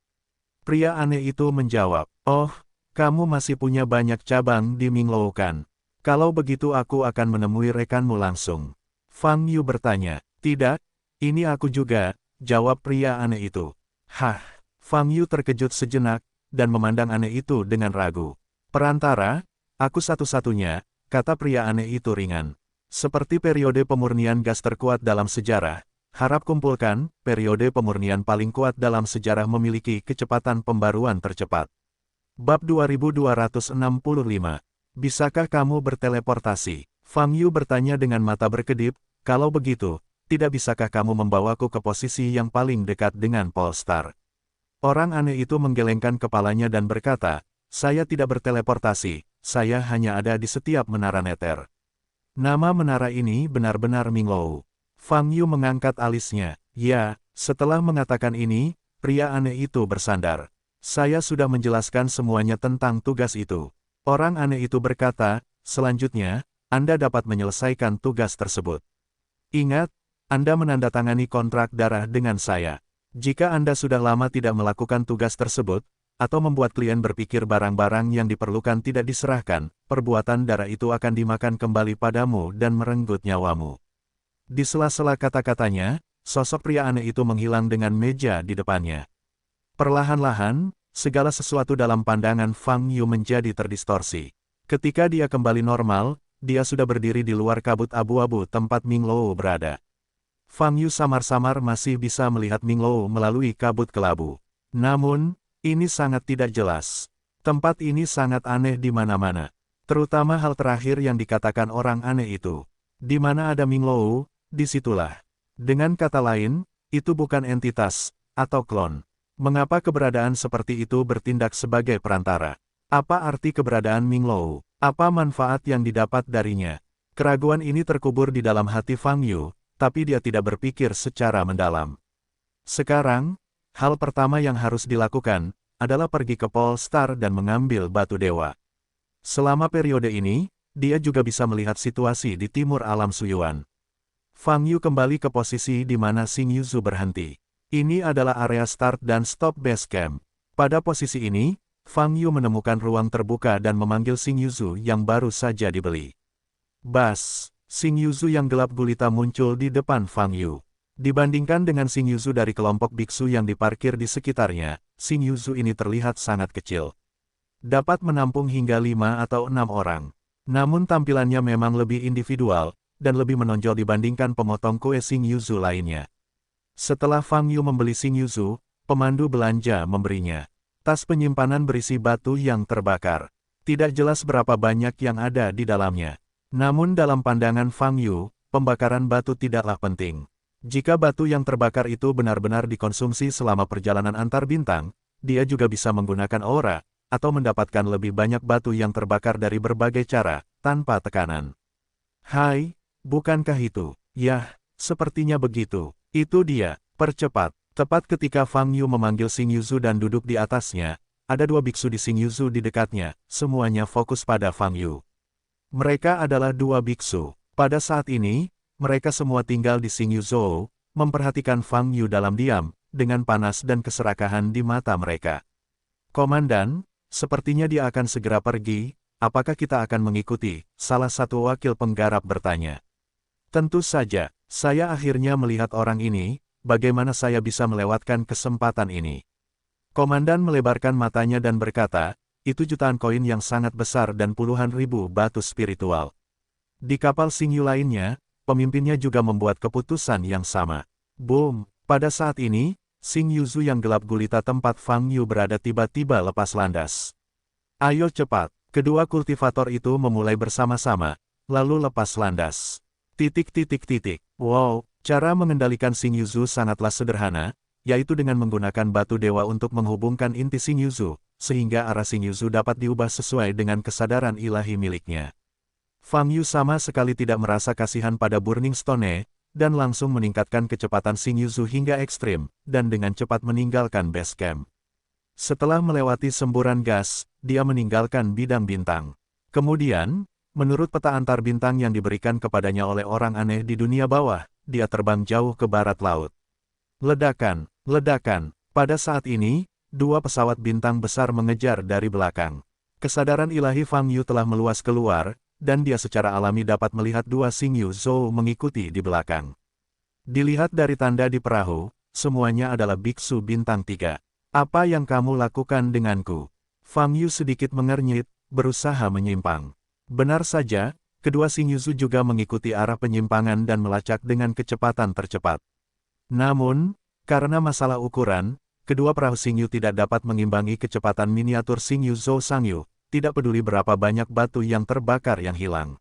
Speaker 1: Pria aneh itu menjawab, oh, kamu masih punya banyak cabang di Minglou kan? Kalau begitu aku akan menemui rekanmu langsung. Fang Yu bertanya, tidak, ini aku juga, jawab pria aneh itu. Hah, Fang Yu terkejut sejenak, dan memandang aneh itu dengan ragu. Perantara, aku satu-satunya, kata pria aneh itu ringan. Seperti periode pemurnian gas terkuat dalam sejarah, harap kumpulkan, periode pemurnian paling kuat dalam sejarah memiliki kecepatan pembaruan tercepat. Bab 2265. Bisakah kamu berteleportasi? Fang Yu bertanya dengan mata berkedip, kalau begitu, tidak bisakah kamu membawaku ke posisi yang paling dekat dengan Polestar? Orang aneh itu menggelengkan kepalanya dan berkata, saya tidak berteleportasi, saya hanya ada di setiap menara neter. Nama menara ini benar-benar Minglou. Fang Yu mengangkat alisnya. Ya, setelah mengatakan ini, pria aneh itu bersandar. Saya sudah menjelaskan semuanya tentang tugas itu. Orang aneh itu berkata, selanjutnya, Anda dapat menyelesaikan tugas tersebut. Ingat, Anda menandatangani kontrak darah dengan saya. Jika Anda sudah lama tidak melakukan tugas tersebut, atau membuat klien berpikir barang-barang yang diperlukan tidak diserahkan, perbuatan darah itu akan dimakan kembali padamu dan merenggut nyawamu. Di sela-sela kata-katanya, sosok pria aneh itu menghilang dengan meja di depannya. Perlahan-lahan, segala sesuatu dalam pandangan Fang Yu menjadi terdistorsi. Ketika dia kembali normal, dia sudah berdiri di luar kabut abu-abu tempat Ming Lou berada. Fang Yu samar-samar masih bisa melihat Ming Lou melalui kabut kelabu. Namun, ini sangat tidak jelas. Tempat ini sangat aneh di mana-mana. Terutama hal terakhir yang dikatakan orang aneh itu. Di mana ada Ming Lou, disitulah. Dengan kata lain, itu bukan entitas, atau klon. Mengapa keberadaan seperti itu bertindak sebagai perantara? Apa arti keberadaan Ming Lou? Apa manfaat yang didapat darinya? Keraguan ini terkubur di dalam hati Fang Yu, tapi dia tidak berpikir secara mendalam. Sekarang, hal pertama yang harus dilakukan adalah pergi ke Polestar dan mengambil batu dewa. Selama periode ini, dia juga bisa melihat situasi di timur alam Suyuan. Fang Yu kembali ke posisi di mana Xing Yuzu berhenti. Ini adalah area start dan stop base camp. Pada posisi ini, Fang Yu menemukan ruang terbuka dan memanggil Xing Yuzu yang baru saja dibeli. Bas, Xing Yuzu yang gelap gulita muncul di depan Fang Yu. Dibandingkan dengan Xing Yuzu dari kelompok biksu yang diparkir di sekitarnya, Xing Yuzu ini terlihat sangat kecil. Dapat menampung hingga 5 atau 6 orang. Namun tampilannya memang lebih individual, dan lebih menonjol dibandingkan pemotong kue Xing Yuzu lainnya. Setelah Fang Yu membeli Xing Yuzu, pemandu belanja memberinya tas penyimpanan berisi batu yang terbakar. Tidak jelas berapa banyak yang ada di dalamnya. Namun dalam pandangan Fang Yu, pembakaran batu tidaklah penting. Jika batu yang terbakar itu benar-benar dikonsumsi selama perjalanan antar bintang, dia juga bisa menggunakan aura, atau mendapatkan lebih banyak batu yang terbakar dari berbagai cara, tanpa tekanan. Hai, bukankah itu? Yah, sepertinya begitu. Itu dia, percepat. Tepat ketika Fang Yu memanggil Xing Yuzu dan duduk di atasnya, ada dua biksu di Xing Yuzu di dekatnya, semuanya fokus pada Fang Yu. Mereka adalah dua biksu. Pada saat ini, mereka semua tinggal di Xing Yuzu, memperhatikan Fang Yu dalam diam, dengan panas dan keserakahan di mata mereka. Komandan, sepertinya dia akan segera pergi, apakah kita akan mengikuti? Salah satu wakil penggarap bertanya. Tentu saja, saya akhirnya melihat orang ini. Bagaimana saya bisa melewatkan kesempatan ini? Komandan melebarkan matanya dan berkata, itu jutaan koin yang sangat besar dan puluhan ribu batu spiritual. Di kapal Xing Yu lainnya, pemimpinnya juga membuat keputusan yang sama. Boom! Pada saat ini, Xing Yuzu yang gelap gulita tempat Fang Yu berada tiba-tiba lepas landas. Ayo cepat! Kedua kultivator itu memulai bersama-sama, lalu lepas landas. Wow! Cara mengendalikan Xing Yuzu sangatlah sederhana, yaitu dengan menggunakan batu dewa untuk menghubungkan inti Xing Yuzu, sehingga arah Xing Yuzu dapat diubah sesuai dengan kesadaran ilahi miliknya. Fang Yu sama sekali tidak merasa kasihan pada Burning Stone, dan langsung meningkatkan kecepatan Xing Yuzu hingga ekstrim, dan dengan cepat meninggalkan base camp. Setelah melewati semburan gas, dia meninggalkan bidang bintang. Kemudian, menurut peta antar bintang yang diberikan kepadanya oleh orang aneh di dunia bawah, dia terbang jauh ke barat laut. Ledakan, ledakan. Pada saat ini, dua pesawat bintang besar mengejar dari belakang. Kesadaran ilahi Fang Yu telah meluas keluar, dan dia secara alami dapat melihat dua Xing Yuzu mengikuti di belakang. Dilihat dari tanda di perahu, semuanya adalah biksu bintang 3. Apa yang kamu lakukan denganku? Fang Yu sedikit mengernyit, berusaha menyimpang. Benar saja, kedua Xing Yuzu juga mengikuti arah penyimpangan dan melacak dengan kecepatan tercepat. Namun, karena masalah ukuran, kedua perahu Xing Yu tidak dapat mengimbangi kecepatan miniatur Xing Yuzu Sang Yu, tidak peduli berapa banyak batu yang terbakar yang hilang.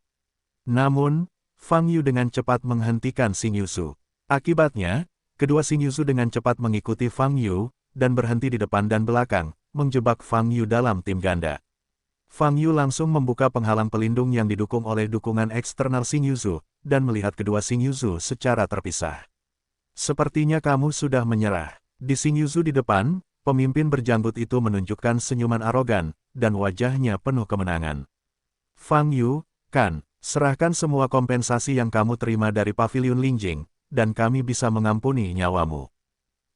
Speaker 1: Namun, Fang Yu dengan cepat menghentikan Xing Yuzu. Akibatnya, kedua Xing Yuzu dengan cepat mengikuti Fang Yu, dan berhenti di depan dan belakang, menjebak Fang Yu dalam tim ganda. Fang Yu langsung membuka penghalang pelindung yang didukung oleh dukungan eksternal Xing Yuzu, dan melihat kedua Xing Yuzu secara terpisah. Sepertinya kamu sudah menyerah. Di Xing Yuzu di depan, pemimpin berjanggut itu menunjukkan senyuman arogan, dan wajahnya penuh kemenangan. Fang Yu, kan, serahkan semua kompensasi yang kamu terima dari Pavilion Lingjing, dan kami bisa mengampuni nyawamu.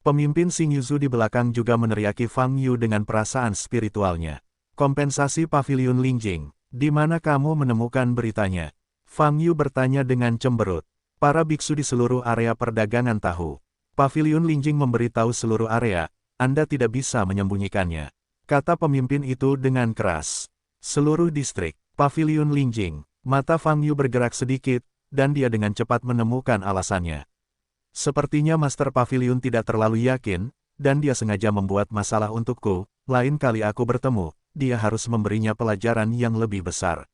Speaker 1: Pemimpin Xing Yuzu di belakang juga meneriaki Fang Yu dengan perasaan spiritualnya. Kompensasi Pavilion Lingjing, di mana kamu menemukan beritanya? Fang Yu bertanya dengan cemberut. Para biksu di seluruh area perdagangan tahu. Paviliun Lingjing memberitahu seluruh area, Anda tidak bisa menyembunyikannya. Kata pemimpin itu dengan keras. Seluruh distrik, Paviliun Lingjing, mata Fang Yu bergerak sedikit, dan dia dengan cepat menemukan alasannya. Sepertinya Master Paviliun tidak terlalu yakin, dan dia sengaja membuat masalah untukku, lain kali aku bertemu, dia harus memberinya pelajaran yang lebih besar.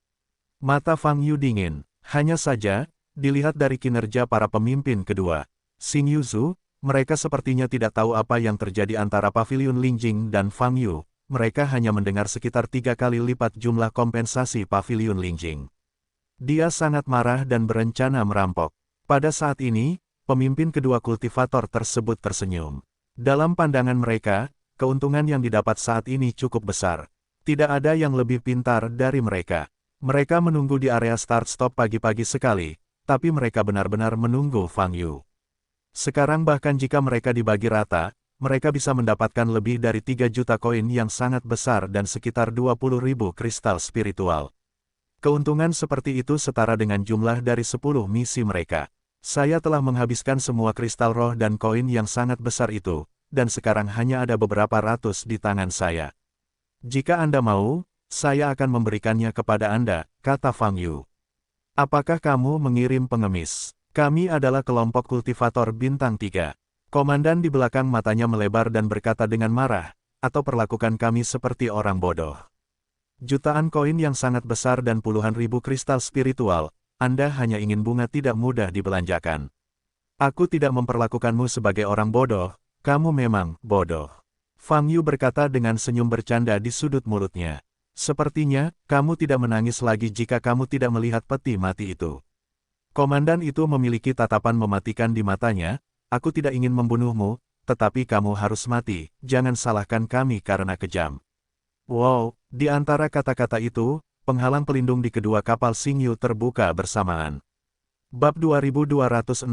Speaker 1: Mata Fang Yu dingin, hanya saja, dilihat dari kinerja para pemimpin kedua, Xing Yuzu, mereka sepertinya tidak tahu apa yang terjadi antara Paviliun Lingjing dan Fang Yu, mereka hanya mendengar sekitar 3 kali lipat jumlah kompensasi Paviliun Lingjing. Dia sangat marah dan berencana merampok. Pada saat ini, pemimpin kedua kultivator tersebut tersenyum. Dalam pandangan mereka, keuntungan yang didapat saat ini cukup besar. Tidak ada yang lebih pintar dari mereka. Mereka menunggu di area start-stop pagi-pagi sekali, tapi mereka benar-benar menunggu Fang Yu. Sekarang bahkan jika mereka dibagi rata, mereka bisa mendapatkan lebih dari 3 juta koin yang sangat besar dan sekitar 20.000 kristal spiritual. Keuntungan seperti itu setara dengan jumlah dari 10 misi mereka. Saya telah menghabiskan semua kristal roh dan koin yang sangat besar itu, dan sekarang hanya ada beberapa ratus di tangan saya. Jika Anda mau, saya akan memberikannya kepada Anda, kata Fang Yu. Apakah kamu mengirim pengemis? Kami adalah kelompok kultivator bintang 3. Komandan di belakang matanya melebar dan berkata dengan marah, atau perlakukan kami seperti orang bodoh. Jutaan koin yang sangat besar dan puluhan ribu kristal spiritual, Anda hanya ingin bunga tidak mudah dibelanjakan. Aku tidak memperlakukanmu sebagai orang bodoh, kamu memang bodoh. Fang Yu berkata dengan senyum bercanda di sudut mulutnya. Sepertinya, kamu tidak menangis lagi jika kamu tidak melihat peti mati itu. Komandan itu memiliki tatapan mematikan di matanya, aku tidak ingin membunuhmu, tetapi kamu harus mati, jangan salahkan kami karena kejam. Wow, di antara kata-kata itu, penghalang pelindung di kedua kapal Xing Yu terbuka bersamaan. Bab 2266,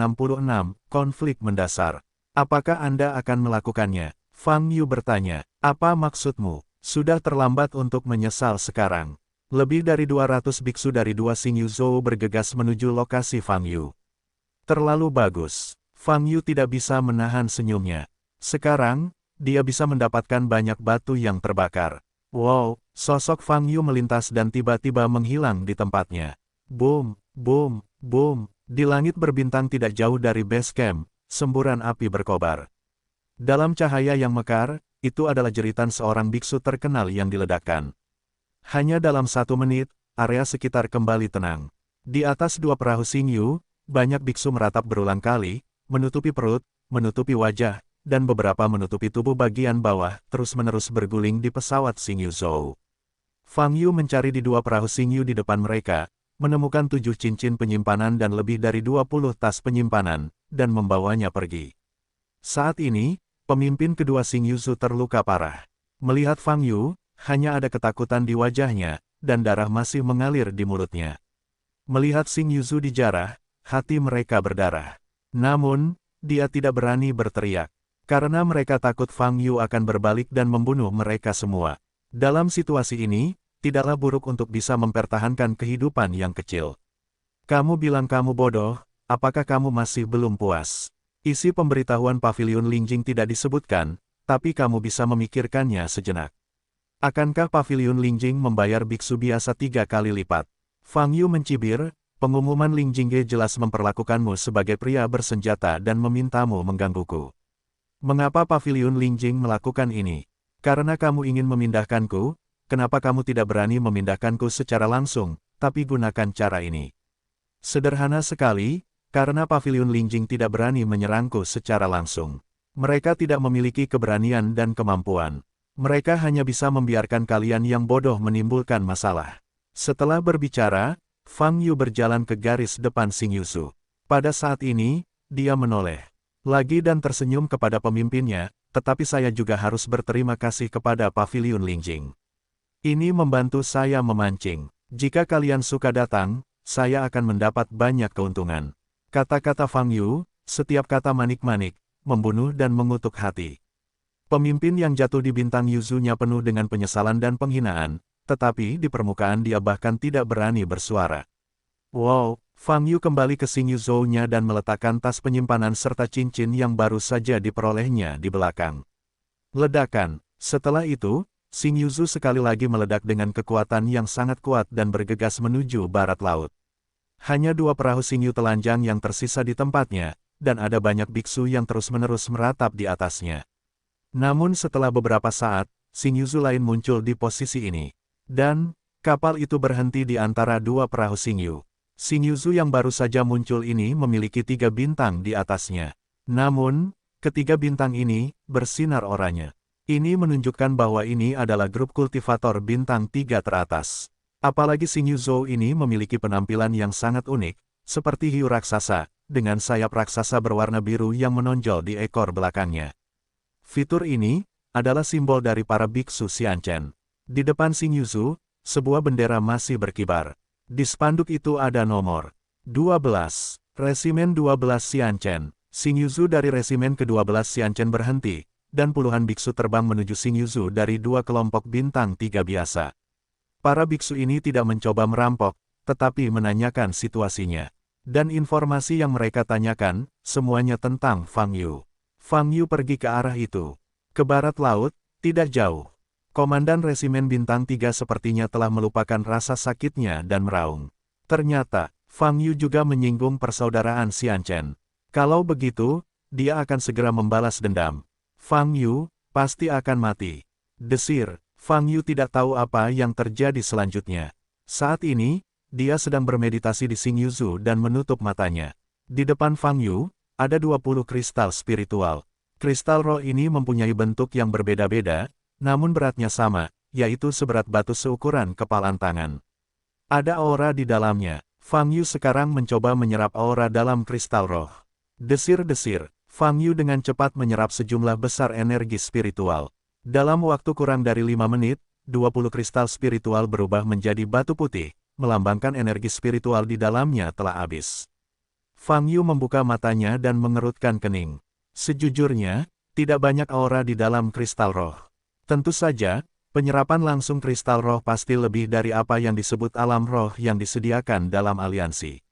Speaker 1: Konflik Mendasar. Apakah Anda akan melakukannya? Fang Yu bertanya, apa maksudmu? Sudah terlambat untuk menyesal sekarang. Lebih dari 200 biksu dari 2 Xing Yu Zhou bergegas menuju lokasi Fang Yu. Terlalu bagus. Fang Yu tidak bisa menahan senyumnya. Sekarang, dia bisa mendapatkan banyak batu yang terbakar. Wow, sosok Fang Yu melintas dan tiba-tiba menghilang di tempatnya. Boom, boom, boom. Di langit berbintang tidak jauh dari base camp, semburan api berkobar. Dalam cahaya yang mekar, itu adalah jeritan seorang biksu terkenal yang diledakkan. Hanya dalam 1 menit, area sekitar kembali tenang. Di atas 2 perahu Xing Yu, banyak biksu meratap berulang kali, menutupi perut, menutupi wajah, dan beberapa menutupi tubuh bagian bawah, terus-menerus berguling di pesawat Xing Yu Zhou. Fang Yu mencari di 2 perahu Xing Yu di depan mereka, menemukan 7 cincin penyimpanan dan lebih dari 20 tas penyimpanan, dan membawanya pergi. Saat ini, pemimpin kedua Xing Yu Zhou terluka parah. Melihat Fang Yu, hanya ada ketakutan di wajahnya, dan darah masih mengalir di mulutnya. Melihat Xing Yu Zhou dijarah, hati mereka berdarah. Namun, dia tidak berani berteriak. Karena mereka takut Fang Yu akan berbalik dan membunuh mereka semua. Dalam situasi ini, tidaklah buruk untuk bisa mempertahankan kehidupan yang kecil. Kamu bilang kamu bodoh, apakah kamu masih belum puas? Isi pemberitahuan Paviliun Lingjing tidak disebutkan, tapi kamu bisa memikirkannya sejenak. Akankah Paviliun Lingjing membayar biksu biasa 3 kali lipat? Fang Yu mencibir, pengumuman Lingjingge jelas memperlakukanmu sebagai pria bersenjata dan memintamu menggangguku. Mengapa Paviliun Lingjing melakukan ini? Karena kamu ingin memindahkanku, kenapa kamu tidak berani memindahkanku secara langsung, tapi gunakan cara ini? Sederhana sekali, karena Paviliun Lingjing tidak berani menyerangku secara langsung. Mereka tidak memiliki keberanian dan kemampuan. Mereka hanya bisa membiarkan kalian yang bodoh menimbulkan masalah. Setelah berbicara, Fang Yu berjalan ke garis depan Xing Yu Zhou. Pada saat ini, dia menoleh lagi dan tersenyum kepada pemimpinnya, tetapi saya juga harus berterima kasih kepada Paviliun Lingjing. Ini membantu saya memancing. Jika kalian suka datang, saya akan mendapat banyak keuntungan. Kata-kata Fang Yu, setiap kata manik-manik, membunuh dan mengutuk hati. Pemimpin yang jatuh di bintang Yuzu-nya penuh dengan penyesalan dan penghinaan, tetapi di permukaan dia bahkan tidak berani bersuara. Wow, Fang Yu kembali ke Xing Yu Zhou-nya dan meletakkan tas penyimpanan serta cincin yang baru saja diperolehnya di belakang. Ledakan. Setelah itu, Xing Yu Zhou sekali lagi meledak dengan kekuatan yang sangat kuat dan bergegas menuju barat laut. Hanya 2 perahu Xing Yu telanjang yang tersisa di tempatnya, dan ada banyak biksu yang terus-menerus meratap di atasnya. Namun setelah beberapa saat, Xing Yu Zhou lain muncul di posisi ini. Dan, kapal itu berhenti di antara 2 perahu Xing Yu. Xing Yu Zhou yang baru saja muncul ini memiliki 3 bintang di atasnya. Namun, ketiga bintang ini bersinar oranye. Ini menunjukkan bahwa ini adalah grup kultivator bintang 3 teratas. Apalagi Xing Yu Zhou ini memiliki penampilan yang sangat unik, seperti hiu raksasa, dengan sayap raksasa berwarna biru yang menonjol di ekor belakangnya. Fitur ini adalah simbol dari para biksu Xianchen. Di depan Xing Yu Zhou, sebuah bendera masih berkibar. Di spanduk itu ada nomor 12, Resimen 12 Xianchen. Xing Yu Zhou dari Resimen ke-12 Xianchen berhenti, dan puluhan biksu terbang menuju Xing Yu Zhou dari 2 kelompok bintang 3 biasa. Para biksu ini tidak mencoba merampok, tetapi menanyakan situasinya. Dan informasi yang mereka tanyakan, semuanya tentang Fang Yu. Fang Yu pergi ke arah itu. Ke barat laut, tidak jauh. Komandan Resimen Bintang 3 sepertinya telah melupakan rasa sakitnya dan meraung. Ternyata, Fang Yu juga menyinggung persaudaraan Xianchen. Kalau begitu, dia akan segera membalas dendam. Fang Yu pasti akan mati. Desir, Fang Yu tidak tahu apa yang terjadi selanjutnya. Saat ini, dia sedang bermeditasi di Xing Yu Zhou dan menutup matanya. Di depan Fang Yu, ada 20 kristal spiritual. Kristal roh ini mempunyai bentuk yang berbeda-beda, namun beratnya sama, yaitu seberat batu seukuran kepalan tangan. Ada aura di dalamnya. Fang Yu sekarang mencoba menyerap aura dalam kristal roh. Desir-desir, Fang Yu dengan cepat menyerap sejumlah besar energi spiritual. Dalam waktu kurang dari 5 menit, 20 kristal spiritual berubah menjadi batu putih, melambangkan energi spiritual di dalamnya telah habis. Fang Yu membuka matanya dan mengerutkan kening. Sejujurnya, tidak banyak aura di dalam kristal roh. Tentu saja, penyerapan langsung kristal roh pasti lebih dari apa yang disebut alam roh yang disediakan dalam aliansi.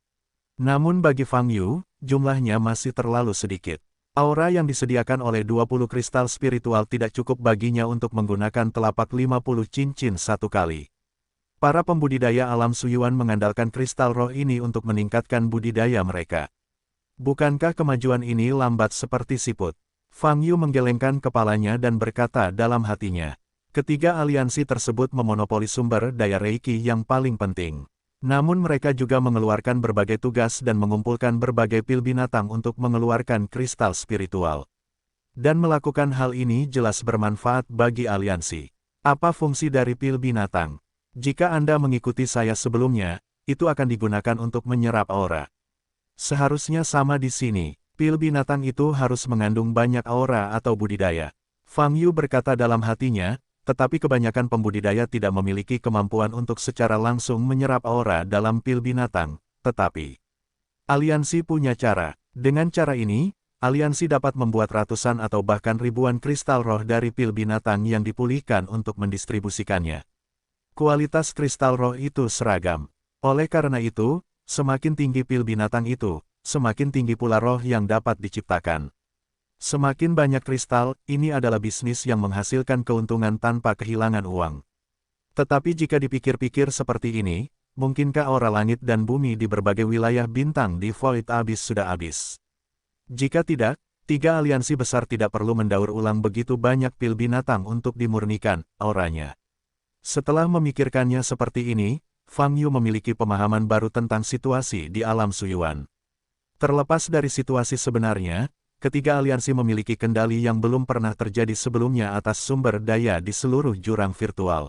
Speaker 1: Namun bagi Fang Yu, jumlahnya masih terlalu sedikit. Aura yang disediakan oleh 20 kristal spiritual tidak cukup baginya untuk menggunakan telapak 50 cincin satu kali. Para pembudidaya alam Suyuan mengandalkan kristal roh ini untuk meningkatkan budidaya mereka. Bukankah kemajuan ini lambat seperti siput? Fang Yu menggelengkan kepalanya dan berkata dalam hatinya. Ketiga aliansi tersebut memonopoli sumber daya Reiki yang paling penting. Namun mereka juga mengeluarkan berbagai tugas dan mengumpulkan berbagai pil binatang untuk mengeluarkan kristal spiritual. Dan melakukan hal ini jelas bermanfaat bagi aliansi. Apa fungsi dari pil binatang? Jika Anda mengikuti saya sebelumnya, itu akan digunakan untuk menyerap aura. Seharusnya sama di sini. Pil binatang itu harus mengandung banyak aura atau budidaya. Fang Yu berkata dalam hatinya, tetapi kebanyakan pembudidaya tidak memiliki kemampuan untuk secara langsung menyerap aura dalam pil binatang, tetapi aliansi punya cara. Dengan cara ini, aliansi dapat membuat ratusan atau bahkan ribuan kristal roh dari pil binatang yang dipulihkan untuk mendistribusikannya. Kualitas kristal roh itu seragam. Oleh karena itu, semakin tinggi pil binatang itu, semakin tinggi pula roh yang dapat diciptakan. Semakin banyak kristal, ini adalah bisnis yang menghasilkan keuntungan tanpa kehilangan uang. Tetapi jika dipikir-pikir seperti ini, mungkinkah aura langit dan bumi di berbagai wilayah bintang di Void Abyss sudah habis? Jika tidak, 3 aliansi besar tidak perlu mendaur ulang begitu banyak pil binatang untuk dimurnikan auranya. Setelah memikirkannya seperti ini, Fang Yu memiliki pemahaman baru tentang situasi di alam Suyuan. Terlepas dari situasi sebenarnya, ketiga aliansi memiliki kendali yang belum pernah terjadi sebelumnya atas sumber daya di seluruh jurang virtual.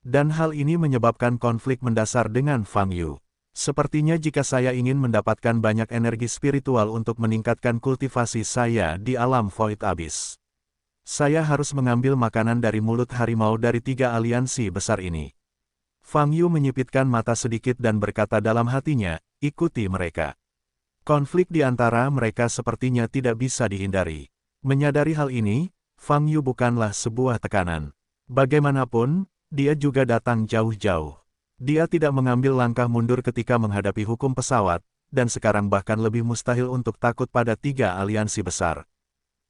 Speaker 1: Dan hal ini menyebabkan konflik mendasar dengan Fang Yu. Sepertinya jika saya ingin mendapatkan banyak energi spiritual untuk meningkatkan kultivasi saya di alam Void Abyss, saya harus mengambil makanan dari mulut harimau dari 3 aliansi besar ini. Fang Yu menyipitkan mata sedikit dan berkata dalam hatinya, ikuti mereka. Konflik di antara mereka sepertinya tidak bisa dihindari. Menyadari hal ini, Fang Yu bukanlah sebuah tekanan. Bagaimanapun, dia juga datang jauh-jauh. Dia tidak mengambil langkah mundur ketika menghadapi hukum pesawat, dan sekarang bahkan lebih mustahil untuk takut pada 3 aliansi besar.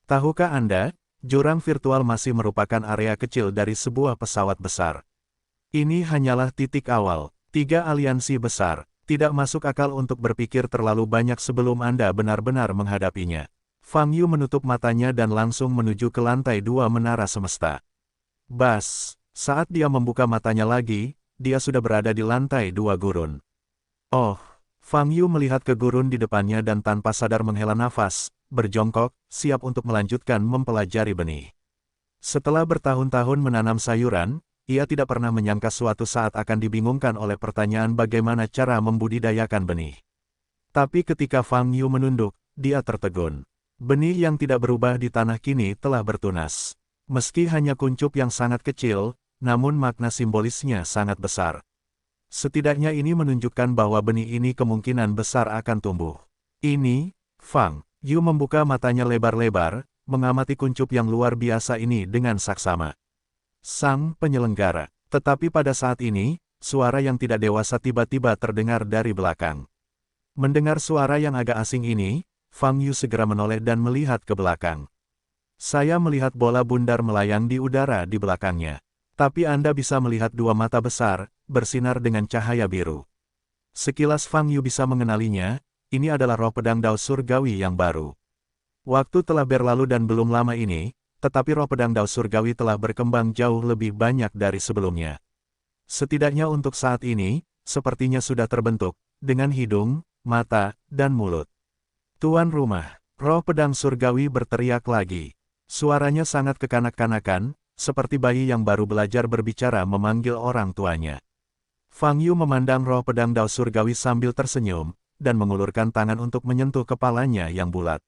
Speaker 1: Tahukah Anda, jurang virtual masih merupakan area kecil dari sebuah pesawat besar. Ini hanyalah titik awal. 3 aliansi besar. Tidak masuk akal untuk berpikir terlalu banyak sebelum Anda benar-benar menghadapinya. Fang Yu menutup matanya dan langsung menuju ke lantai 2 menara semesta. Bas, saat dia membuka matanya lagi, dia sudah berada di lantai 2 gurun. Oh, Fang Yu melihat ke gurun di depannya dan tanpa sadar menghela nafas, berjongkok, siap untuk melanjutkan mempelajari benih. Setelah bertahun-tahun menanam sayuran, ia tidak pernah menyangka suatu saat akan dibingungkan oleh pertanyaan bagaimana cara membudidayakan benih. Tapi ketika Fang Yu menunduk, dia tertegun. Benih yang tidak berubah di tanah kini telah bertunas. Meski hanya kuncup yang sangat kecil, namun makna simbolisnya sangat besar. Setidaknya ini menunjukkan bahwa benih ini kemungkinan besar akan tumbuh. Ini, Fang Yu membuka matanya lebar-lebar, mengamati kuncup yang luar biasa ini dengan saksama. Sang penyelenggara. Tetapi pada saat ini, suara yang tidak dewasa tiba-tiba terdengar dari belakang. Mendengar suara yang agak asing ini, Fang Yu segera menoleh dan melihat ke belakang. Saya melihat bola bundar melayang di udara di belakangnya. Tapi Anda bisa melihat 2 mata besar, bersinar dengan cahaya biru. Sekilas Fang Yu bisa mengenalinya, ini adalah roh pedang Dao Surgawi yang baru. Waktu telah berlalu dan belum lama ini, tetapi roh pedang Dao Surgawi telah berkembang jauh lebih banyak dari sebelumnya. Setidaknya untuk saat ini, sepertinya sudah terbentuk, dengan hidung, mata, dan mulut. Tuan rumah, roh pedang surgawi berteriak lagi. Suaranya sangat kekanak-kanakan, seperti bayi yang baru belajar berbicara memanggil orang tuanya. Fang Yu memandang roh pedang Dao Surgawi sambil tersenyum, dan mengulurkan tangan untuk menyentuh kepalanya yang bulat.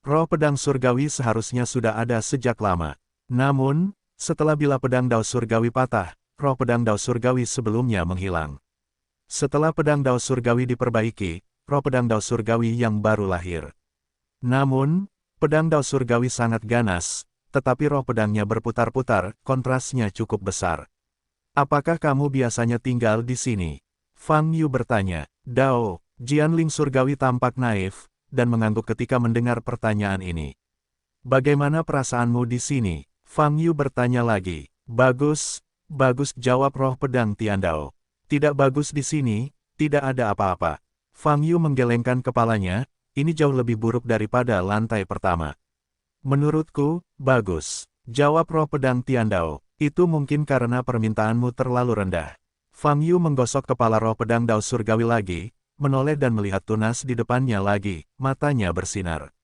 Speaker 1: Roh pedang surgawi seharusnya sudah ada sejak lama. Namun, setelah bilah pedang Dao Surgawi patah, roh pedang Dao Surgawi sebelumnya menghilang. Setelah pedang Dao Surgawi diperbaiki, roh pedang Dao Surgawi yang baru lahir. Namun, pedang Dao Surgawi sangat ganas, tetapi roh pedangnya berputar-putar, kontrasnya cukup besar. Apakah kamu biasanya tinggal di sini? Fang Yu bertanya. Dao, Jianling Surgawi tampak naif, dan mengangguk ketika mendengar pertanyaan ini. Bagaimana perasaanmu di sini? Fang Yu bertanya lagi. Bagus, bagus, jawab roh pedang Tiandao. Tidak bagus di sini, tidak ada apa-apa. Fang Yu menggelengkan kepalanya, ini jauh lebih buruk daripada lantai pertama. Menurutku, bagus, jawab roh pedang Tiandao. Itu mungkin karena permintaanmu terlalu rendah. Fang Yu menggosok kepala roh pedang Dao Surgawi lagi, menoleh dan melihat tunas di depannya lagi, matanya bersinar.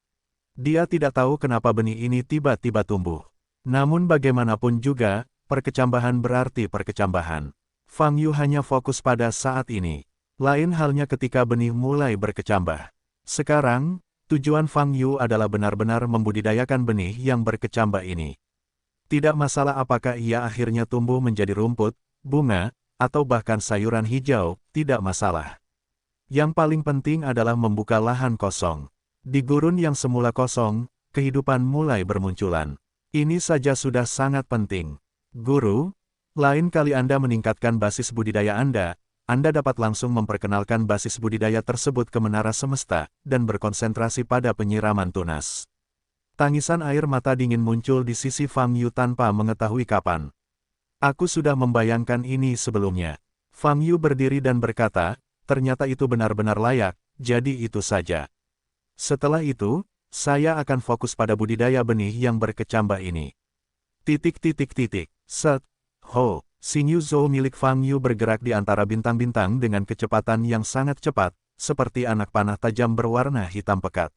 Speaker 1: Dia tidak tahu kenapa benih ini tiba-tiba tumbuh. Namun bagaimanapun juga, perkecambahan berarti perkecambahan. Fang Yu hanya fokus pada saat ini. Lain halnya ketika benih mulai berkecambah. Sekarang, tujuan Fang Yu adalah benar-benar membudidayakan benih yang berkecambah ini. Tidak masalah apakah ia akhirnya tumbuh menjadi rumput, bunga, atau bahkan sayuran hijau, tidak masalah. Yang paling penting adalah membuka lahan kosong. Di gurun yang semula kosong, kehidupan mulai bermunculan. Ini saja sudah sangat penting. Guru, lain kali Anda meningkatkan basis budidaya Anda dapat langsung memperkenalkan basis budidaya tersebut ke menara semesta, dan berkonsentrasi pada penyiraman tunas. Tangisan air mata dingin muncul di sisi Fang Yu tanpa mengetahui kapan. Aku sudah membayangkan ini sebelumnya. Fang Yu berdiri dan berkata, ternyata itu benar-benar layak, jadi itu saja. Setelah itu, saya akan fokus pada budidaya benih yang berkecambah ini. Set. Ho, Xingyu Zhou milik Fang Yu bergerak di antara bintang-bintang dengan kecepatan yang sangat cepat, seperti anak panah tajam berwarna hitam pekat.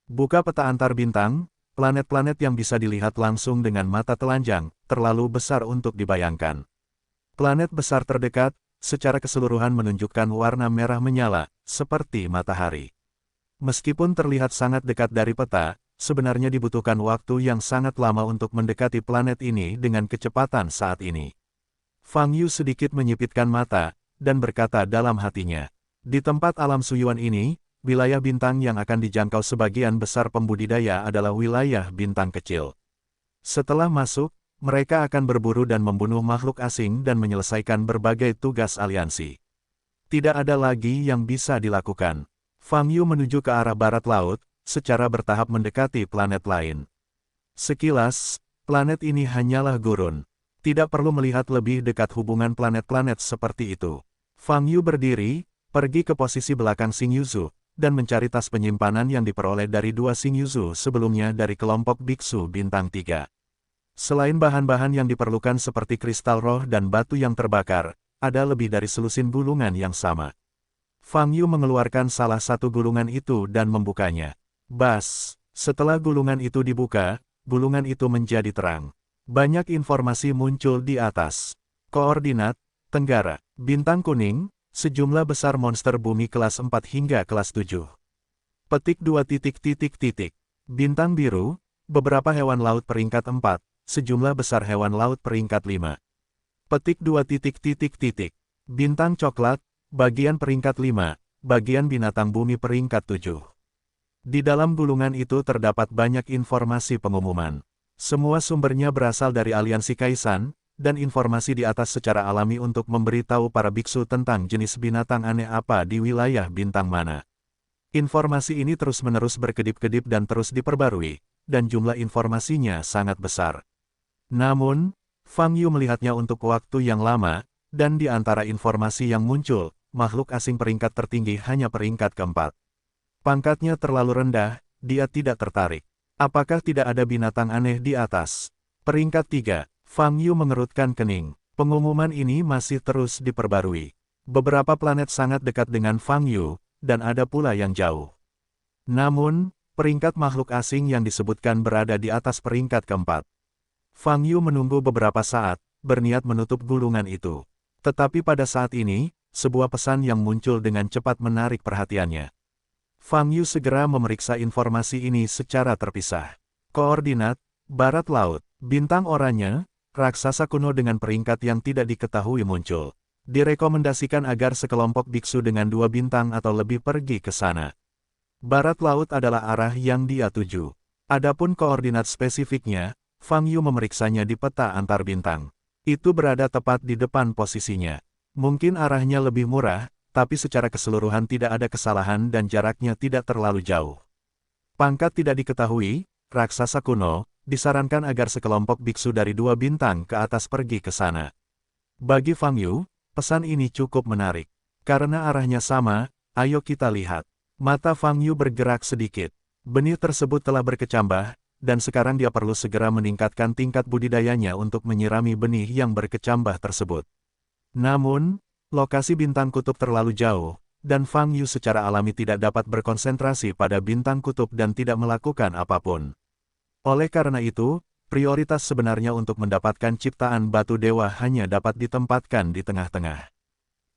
Speaker 1: Buka peta antar bintang, planet-planet yang bisa dilihat langsung dengan mata telanjang, terlalu besar untuk dibayangkan. Planet besar terdekat, secara keseluruhan menunjukkan warna merah menyala, seperti matahari. Meskipun terlihat sangat dekat dari peta, sebenarnya dibutuhkan waktu yang sangat lama untuk mendekati planet ini dengan kecepatan saat ini. Fang Yu sedikit menyipitkan mata, dan berkata dalam hatinya, di tempat alam suyuan ini, wilayah bintang yang akan dijangkau sebagian besar pembudidaya adalah wilayah bintang kecil. Setelah masuk, mereka akan berburu dan membunuh makhluk asing dan menyelesaikan berbagai tugas aliansi. Tidak ada lagi yang bisa dilakukan. Fang Yu menuju ke arah barat laut, secara bertahap mendekati planet lain. Sekilas, planet ini hanyalah gurun. Tidak perlu melihat lebih dekat hubungan planet-planet seperti itu. Fang Yu berdiri, pergi ke posisi belakang Xing Yuzu, dan mencari tas penyimpanan yang diperoleh dari dua Xing Yuzu sebelumnya dari kelompok biksu bintang 3. Selain bahan-bahan yang diperlukan seperti kristal roh dan batu yang terbakar, ada lebih dari selusin gulungan yang sama. Fang Yu mengeluarkan salah satu gulungan itu dan membukanya. Bas, setelah gulungan itu dibuka, gulungan itu menjadi terang. Banyak informasi muncul di atas. Koordinat, Tenggara, bintang kuning, sejumlah besar monster bumi kelas 4 hingga kelas 7. Petik 2 titik. Bintang biru, beberapa hewan laut peringkat 4, sejumlah besar hewan laut peringkat 5. Petik 2 titik. Bintang coklat, bagian peringkat 5, bagian binatang bumi peringkat 7. Di dalam gulungan itu terdapat banyak informasi pengumuman. Semua sumbernya berasal dari aliansi Kaisan, dan informasi di atas secara alami untuk memberitahu para biksu tentang jenis binatang aneh apa di wilayah bintang mana. Informasi ini terus-menerus berkedip-kedip dan terus diperbarui, dan jumlah informasinya sangat besar. Namun, Fang Yu melihatnya untuk waktu yang lama, dan di antara informasi yang muncul, makhluk asing peringkat tertinggi hanya peringkat keempat. Pangkatnya terlalu rendah, dia tidak tertarik. Apakah tidak ada binatang aneh di atas? Peringkat 3, Fang Yu mengerutkan kening. Pengumuman ini masih terus diperbarui. Beberapa planet sangat dekat dengan Fang Yu, dan ada pula yang jauh. Namun, peringkat makhluk asing yang disebutkan berada di atas peringkat keempat. Fang Yu menunggu beberapa saat, berniat menutup gulungan itu. Tetapi pada saat ini, sebuah pesan yang muncul dengan cepat menarik perhatiannya. Fang Yu segera memeriksa informasi ini secara terpisah. Koordinat, barat laut, bintang oranye, raksasa kuno dengan peringkat yang tidak diketahui muncul. Direkomendasikan agar sekelompok biksu dengan 2 bintang atau lebih pergi ke sana. Barat laut adalah arah yang dia tuju. Adapun koordinat spesifiknya, Fang Yu memeriksanya di peta antar bintang. Itu berada tepat di depan posisinya. Mungkin arahnya lebih murah, tapi secara keseluruhan tidak ada kesalahan dan jaraknya tidak terlalu jauh. Pangkat tidak diketahui, raksasa kuno, disarankan agar sekelompok biksu dari 2 bintang ke atas pergi ke sana. Bagi Fang Yu, pesan ini cukup menarik. Karena arahnya sama, ayo kita lihat. Mata Fang Yu bergerak sedikit. Benih tersebut telah berkecambah, dan sekarang dia perlu segera meningkatkan tingkat budidayanya untuk menyirami benih yang berkecambah tersebut. Namun, lokasi bintang kutub terlalu jauh, dan Fang Yu secara alami tidak dapat berkonsentrasi pada bintang kutub dan tidak melakukan apapun. Oleh karena itu, prioritas sebenarnya untuk mendapatkan ciptaan batu dewa hanya dapat ditempatkan di tengah-tengah.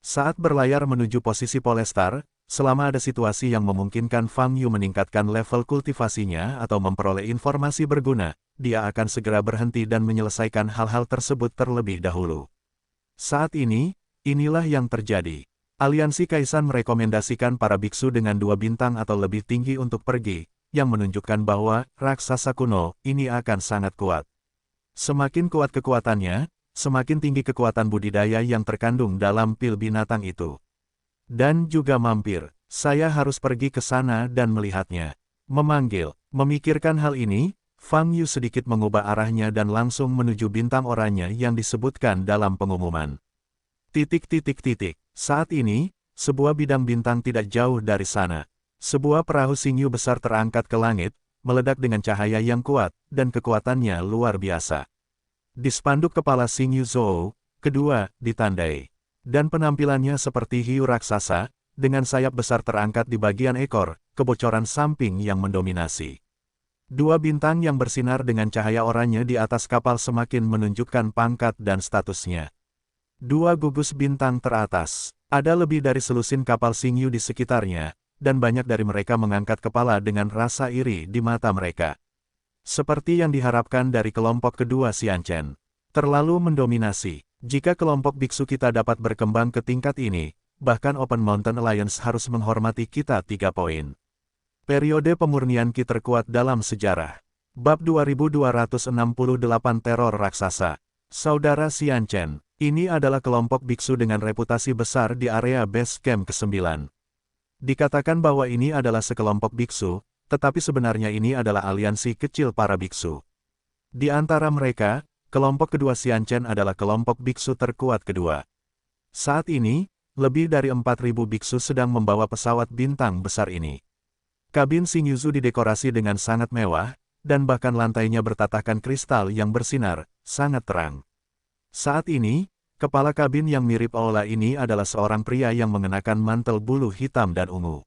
Speaker 1: Saat berlayar menuju posisi Polestar, selama ada situasi yang memungkinkan Fang Yu meningkatkan level kultivasinya atau memperoleh informasi berguna, dia akan segera berhenti dan menyelesaikan hal-hal tersebut terlebih dahulu. Saat ini, inilah yang terjadi. Aliansi Kaisan merekomendasikan para biksu dengan 2 bintang atau lebih tinggi untuk pergi, yang menunjukkan bahwa raksasa kuno ini akan sangat kuat. Semakin kuat kekuatannya, semakin tinggi kekuatan budidaya yang terkandung dalam pil binatang itu. Dan juga mampir, saya harus pergi ke sana dan melihatnya. Memikirkan hal ini, Fang Yu sedikit mengubah arahnya dan langsung menuju bintang oranye yang disebutkan dalam pengumuman. Saat ini, sebuah bidang bintang tidak jauh dari sana. Sebuah perahu Xing Yu besar terangkat ke langit, meledak dengan cahaya yang kuat, dan kekuatannya luar biasa. Di spanduk kepala Xing Yu Zhou, kedua, ditandai. Dan penampilannya seperti hiu raksasa, dengan sayap besar terangkat di bagian ekor, kebocoran samping yang mendominasi. 2 bintang yang bersinar dengan cahaya oranye di atas kapal semakin menunjukkan pangkat dan statusnya. 2 gugus bintang teratas. Ada lebih dari selusin kapal Xing Yu di sekitarnya, dan banyak dari mereka mengangkat kepala dengan rasa iri di mata mereka. Seperti yang diharapkan dari kelompok kedua Xianchen. Terlalu mendominasi. Jika kelompok biksu kita dapat berkembang ke tingkat ini, bahkan Open Mountain Alliance harus menghormati kita 3 poin. Periode pemurnian Qi terkuat dalam sejarah. Bab 2268 Teror Raksasa. Saudara Xian Chen, ini adalah kelompok biksu dengan reputasi besar di area base camp ke-9. Dikatakan bahwa ini adalah sekelompok biksu, tetapi sebenarnya ini adalah aliansi kecil para biksu. Di antara mereka, kelompok kedua Xian Chen adalah kelompok biksu terkuat kedua. Saat ini, lebih dari 4.000 biksu sedang membawa pesawat bintang besar ini. Kabin Xingyuzu didekorasi dengan sangat mewah, dan bahkan lantainya bertatahkan kristal yang bersinar, sangat terang. Saat ini, kepala kabin yang mirip Aula ini adalah seorang pria yang mengenakan mantel bulu hitam dan ungu.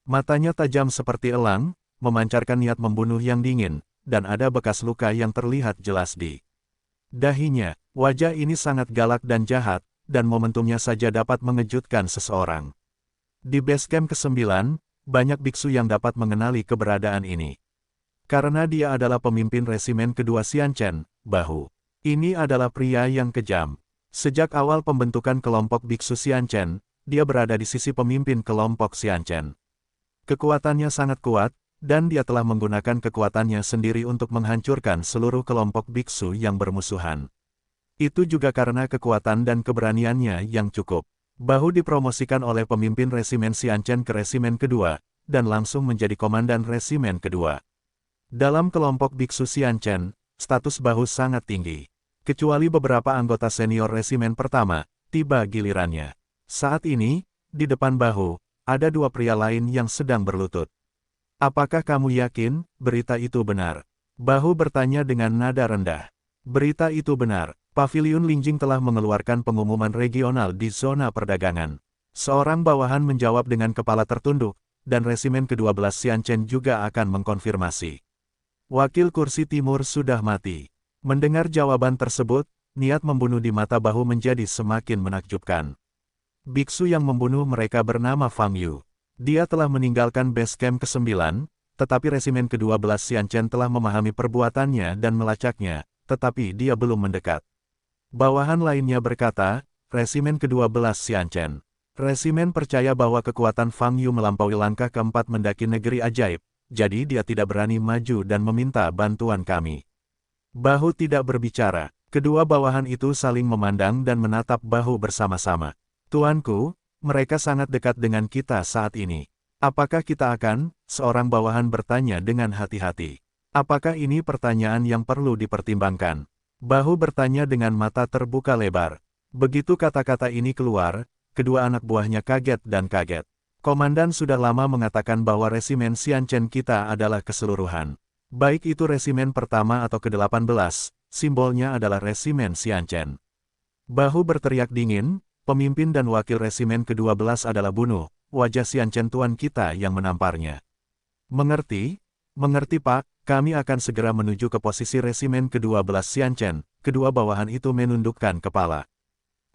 Speaker 1: Matanya tajam seperti elang, memancarkan niat membunuh yang dingin, dan ada bekas luka yang terlihat jelas di dahinya. Wajah ini sangat galak dan jahat, dan momentumnya saja dapat mengejutkan seseorang. Di base camp ke-9, banyak biksu yang dapat mengenali keberadaan ini. Karena dia adalah pemimpin resimen kedua Xian Chen, Bahu. Ini adalah pria yang kejam. Sejak awal pembentukan kelompok biksu Xian Chen, dia berada di sisi pemimpin kelompok Xian Chen. Kekuatannya sangat kuat, dan dia telah menggunakan kekuatannya sendiri untuk menghancurkan seluruh kelompok biksu yang bermusuhan. Itu juga karena kekuatan dan keberaniannya yang cukup. Bahu dipromosikan oleh pemimpin resimen Xian Chen ke resimen kedua, dan langsung menjadi komandan resimen kedua. Dalam kelompok biksu Xian Chen, status Bahu sangat tinggi. Kecuali beberapa anggota senior resimen pertama, tiba gilirannya. Saat ini, di depan Bahu, ada dua pria lain yang sedang berlutut. Apakah kamu yakin berita itu benar? Bahu bertanya dengan nada rendah. Berita itu benar. Paviliun Lingjing telah mengeluarkan pengumuman regional di zona perdagangan. Seorang bawahan menjawab dengan kepala tertunduk, dan resimen ke-12 Xian Chen juga akan mengkonfirmasi. Wakil kursi timur sudah mati. Mendengar jawaban tersebut, niat membunuh di mata Bahu menjadi semakin menakjubkan. Biksu yang membunuh mereka bernama Fang Yu. Dia telah meninggalkan base camp ke-9, tetapi resimen ke-12 Xian Chen telah memahami perbuatannya dan melacaknya, tetapi dia belum mendekat. Bawahan lainnya berkata, resimen ke-12 Xian Chen. Resimen percaya bahwa kekuatan Fang Yu melampaui langkah keempat mendaki negeri ajaib, jadi dia tidak berani maju dan meminta bantuan kami. Bahu tidak berbicara. Kedua bawahan itu saling memandang dan menatap Bahu bersama-sama. Tuanku, mereka sangat dekat dengan kita saat ini. Apakah kita akan? Seorang bawahan bertanya dengan hati-hati. Apakah ini pertanyaan yang perlu dipertimbangkan? Bahu bertanya dengan mata terbuka lebar. Begitu kata-kata ini keluar, kedua anak buahnya kaget dan kaget. Komandan sudah lama mengatakan bahwa resimen Xian Chen kita adalah keseluruhan. Baik itu resimen pertama atau ke-18, simbolnya adalah resimen Xian Chen. Bahu berteriak dingin, pemimpin dan wakil resimen ke-12 adalah bunuh, wajah Xian Chen tuan kita yang menamparnya. Mengerti? Mengerti Pak, kami akan segera menuju ke posisi resimen ke-12 Xian Chen. Kedua bawahan itu menundukkan kepala.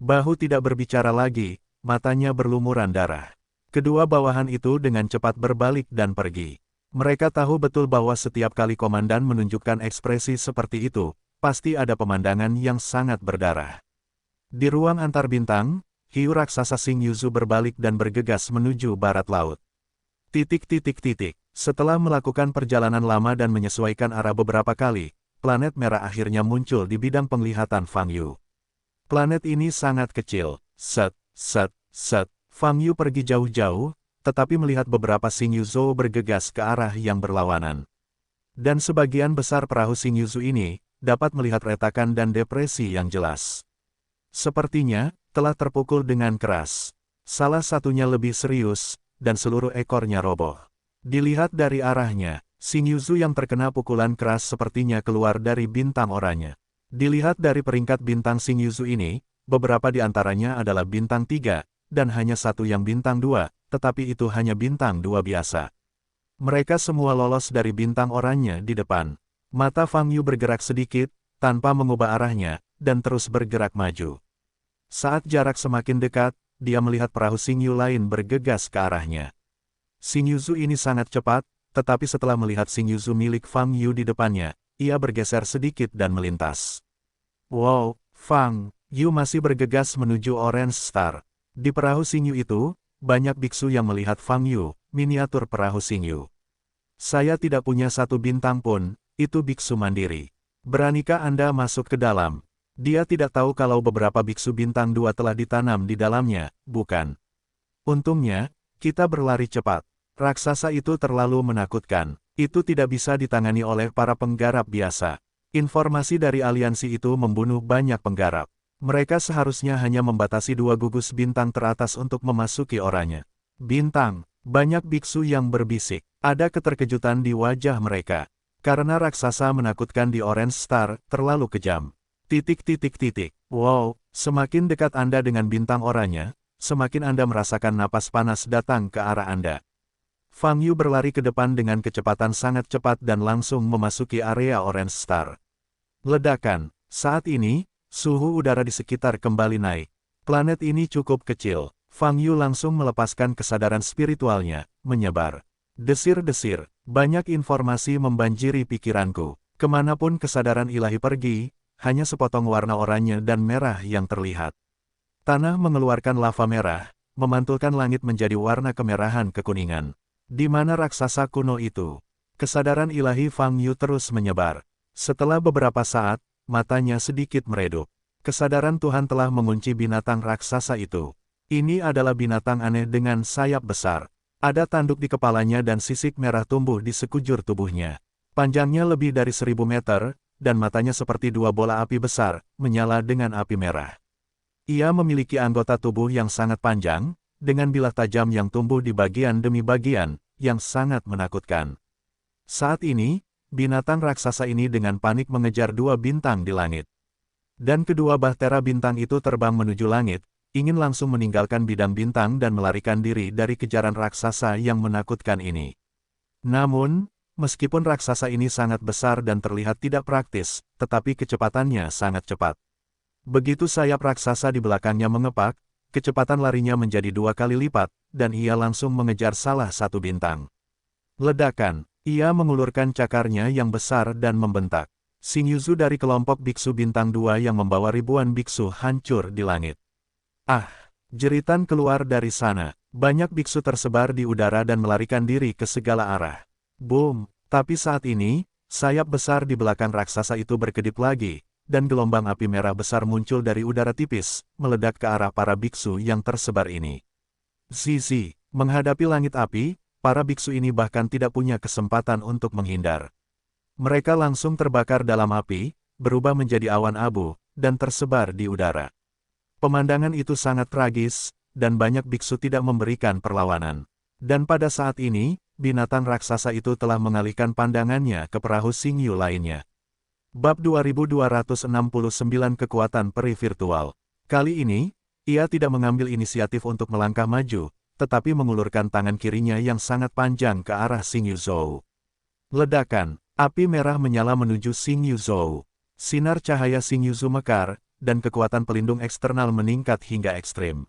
Speaker 1: Bahu tidak berbicara lagi, matanya berlumuran darah. Kedua bawahan itu dengan cepat berbalik dan pergi. Mereka tahu betul bahwa setiap kali komandan menunjukkan ekspresi seperti itu, pasti ada pemandangan yang sangat berdarah. Di ruang antar bintang, hiu raksasa Xingyuzu berbalik dan bergegas menuju barat laut. Setelah melakukan perjalanan lama dan menyesuaikan arah beberapa kali, planet merah akhirnya muncul di bidang penglihatan Fang Yu. Planet ini sangat kecil. Fang Yu pergi jauh-jauh, tetapi melihat beberapa Xingyuzu bergegas ke arah yang berlawanan. Dan sebagian besar perahu Xingyuzu ini, dapat melihat retakan dan depresi yang jelas. Sepertinya, telah terpukul dengan keras. Salah satunya lebih serius, dan seluruh ekornya roboh. Dilihat dari arahnya, Xingyuzu yang terkena pukulan keras sepertinya keluar dari bintang oranye. Dilihat dari peringkat bintang Xingyuzu ini, beberapa di antaranya adalah bintang 3, dan hanya satu yang bintang 2, tetapi itu hanya bintang 2 biasa. Mereka semua lolos dari bintang oranye di depan. Mata Fang Yu bergerak sedikit, tanpa mengubah arahnya, dan terus bergerak maju. Saat jarak semakin dekat, dia melihat perahu Xingyu lain bergegas ke arahnya. Xingyuzu ini sangat cepat, tetapi setelah melihat Xingyuzu milik Fang Yu di depannya, ia bergeser sedikit dan melintas. Wow, Fang Yu masih bergegas menuju Orange Star. Di perahu Xingyu itu, banyak biksu yang melihat Fang Yu, miniatur perahu Xingyu. Saya tidak punya satu bintang pun, Itu biksu mandiri. Beranikah Anda masuk ke dalam? Dia tidak tahu kalau beberapa biksu bintang 2 telah ditanam di dalamnya, bukan? Untungnya, kita berlari cepat. Raksasa itu terlalu menakutkan. Itu tidak bisa ditangani oleh para penggarap biasa. Informasi dari aliansi itu membunuh banyak penggarap. Mereka seharusnya hanya membatasi 2 gugus bintang teratas untuk memasuki oranya. Bintang, banyak biksu yang berbisik. Ada keterkejutan di wajah mereka. Karena raksasa menakutkan di Orange Star, terlalu kejam. Wow, semakin dekat Anda dengan bintang oranye, semakin Anda merasakan napas panas datang ke arah Anda. Fang Yu berlari ke depan dengan kecepatan sangat cepat dan langsung memasuki area Orange Star. Ledakan. Saat ini, suhu udara di sekitar kembali naik. Planet ini cukup kecil. Fang Yu langsung melepaskan kesadaran spiritualnya, menyebar. Desir-desir, banyak informasi membanjiri pikiranku. Kemanapun kesadaran ilahi pergi, hanya sepotong warna oranye dan merah yang terlihat. Tanah mengeluarkan lava merah, memantulkan langit menjadi warna kemerahan kekuningan. Di mana raksasa kuno itu? Kesadaran ilahi Fang Yu terus menyebar. Setelah beberapa saat, matanya sedikit meredup. Kesadaran Tuhan telah mengunci binatang raksasa itu. Ini adalah binatang aneh dengan sayap besar. Ada tanduk di kepalanya dan sisik merah tumbuh di sekujur tubuhnya. Panjangnya lebih dari 1000 meter, dan matanya seperti 2 bola api besar, menyala dengan api merah. Ia memiliki anggota tubuh yang sangat panjang, dengan bilah tajam yang tumbuh di bagian demi bagian, yang sangat menakutkan. Saat ini, binatang raksasa ini dengan panik mengejar 2 bintang di langit. Dan kedua bahtera bintang itu terbang menuju langit, ingin langsung meninggalkan bidang bintang dan melarikan diri dari kejaran raksasa yang menakutkan ini. Namun, meskipun raksasa ini sangat besar dan terlihat tidak praktis, tetapi kecepatannya sangat cepat. Begitu sayap raksasa di belakangnya mengepak, kecepatan larinya menjadi 2 kali lipat, dan ia langsung mengejar salah satu bintang. Ledakan, ia mengulurkan cakarnya yang besar dan membentak. Xing Yuzu dari kelompok biksu bintang 2 yang membawa ribuan biksu hancur di langit. Ah! Jeritan keluar dari sana. Banyak biksu tersebar di udara dan melarikan diri ke segala arah. Boom! Tapi saat ini, sayap besar di belakang raksasa itu berkedip lagi, dan gelombang api merah besar muncul dari udara tipis, meledak ke arah para biksu yang tersebar ini. Zizi, menghadapi langit api, para biksu ini bahkan tidak punya kesempatan untuk menghindar. Mereka langsung terbakar dalam api, berubah menjadi awan abu, dan tersebar di udara. Pemandangan itu sangat tragis, dan banyak biksu tidak memberikan perlawanan. Dan pada saat ini, binatang raksasa itu telah mengalihkan pandangannya ke perahu Xing Yu lainnya. Bab 2269 Kekuatan Peri Virtual. Kali ini, ia tidak mengambil inisiatif untuk melangkah maju, tetapi mengulurkan tangan kirinya yang sangat panjang ke arah Xing Yu Zhou. Ledakan, api merah menyala menuju Xing Yu Zhou. Sinar cahaya Xing Yu Zhou mekar, dan kekuatan pelindung eksternal meningkat hingga ekstrim.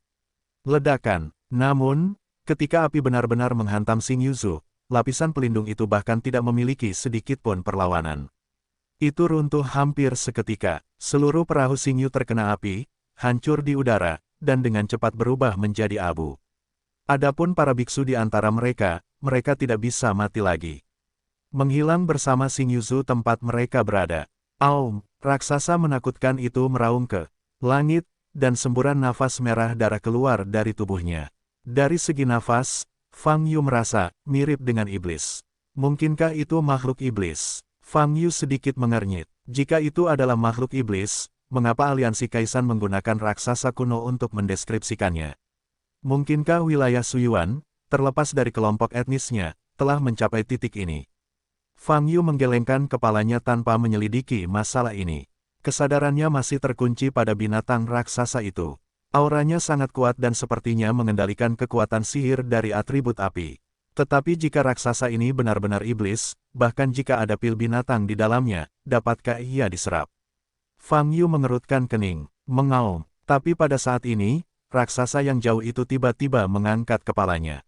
Speaker 1: Ledakan, namun, ketika api benar-benar menghantam Xing Yu Zhou, lapisan pelindung itu bahkan tidak memiliki sedikitpun perlawanan. Itu runtuh hampir seketika. Seluruh perahu Xing Yu terkena api, hancur di udara, dan dengan cepat berubah menjadi abu. Adapun para biksu di antara mereka, mereka tidak bisa mati lagi. Menghilang bersama Xing Yu Zhou tempat mereka berada. Aum, raksasa menakutkan itu meraung ke langit, dan semburan nafas merah darah keluar dari tubuhnya. Dari segi nafas, Fang Yu merasa mirip dengan iblis. Mungkinkah itu makhluk iblis? Fang Yu sedikit mengernyit. Jika itu adalah makhluk iblis, mengapa aliansi Kaisan menggunakan raksasa kuno untuk mendeskripsikannya? Mungkinkah wilayah Suyuan, terlepas dari kelompok etnisnya, telah mencapai titik ini? Fang Yu menggelengkan kepalanya tanpa menyelidiki masalah ini. Kesadarannya masih terkunci pada binatang raksasa itu. Auranya sangat kuat dan sepertinya mengendalikan kekuatan sihir dari atribut api. Tetapi jika raksasa ini benar-benar iblis, bahkan jika ada pil binatang di dalamnya, dapatkah ia diserap? Fang Yu mengerutkan kening, mengaum. Tapi pada saat ini, raksasa yang jauh itu tiba-tiba mengangkat kepalanya.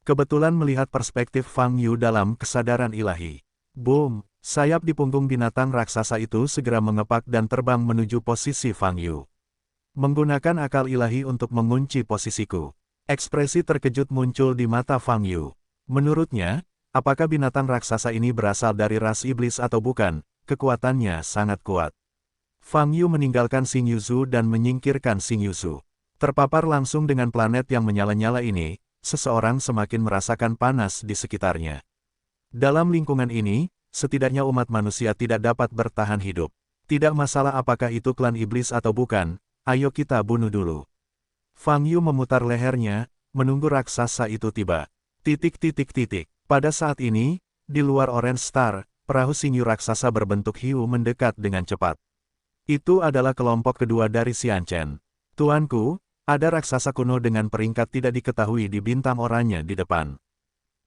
Speaker 1: Kebetulan melihat perspektif Fang Yu dalam kesadaran ilahi. Boom! Sayap di punggung binatang raksasa itu segera mengepak dan terbang menuju posisi Fang Yu. Menggunakan akal ilahi untuk mengunci posisiku. Ekspresi terkejut muncul di mata Fang Yu. Menurutnya, Apakah binatang raksasa ini berasal dari ras iblis atau bukan? Kekuatannya sangat kuat. Fang Yu meninggalkan Xing Yuzu dan menyingkirkan Xing Yuzu. Terpapar langsung dengan planet yang menyala-nyala ini, seseorang semakin merasakan panas di sekitarnya. Dalam lingkungan ini, setidaknya umat manusia tidak dapat bertahan hidup. Tidak masalah apakah itu klan iblis atau bukan, ayo kita bunuh dulu. Fang Yu memutar lehernya, menunggu raksasa itu tiba. Pada saat ini, di luar Orange Star, perahu Xingyu raksasa berbentuk hiu mendekat dengan cepat. Itu adalah kelompok kedua dari Xianchen. Tuanku, ada raksasa kuno dengan peringkat tidak diketahui di bintang oranye di depan.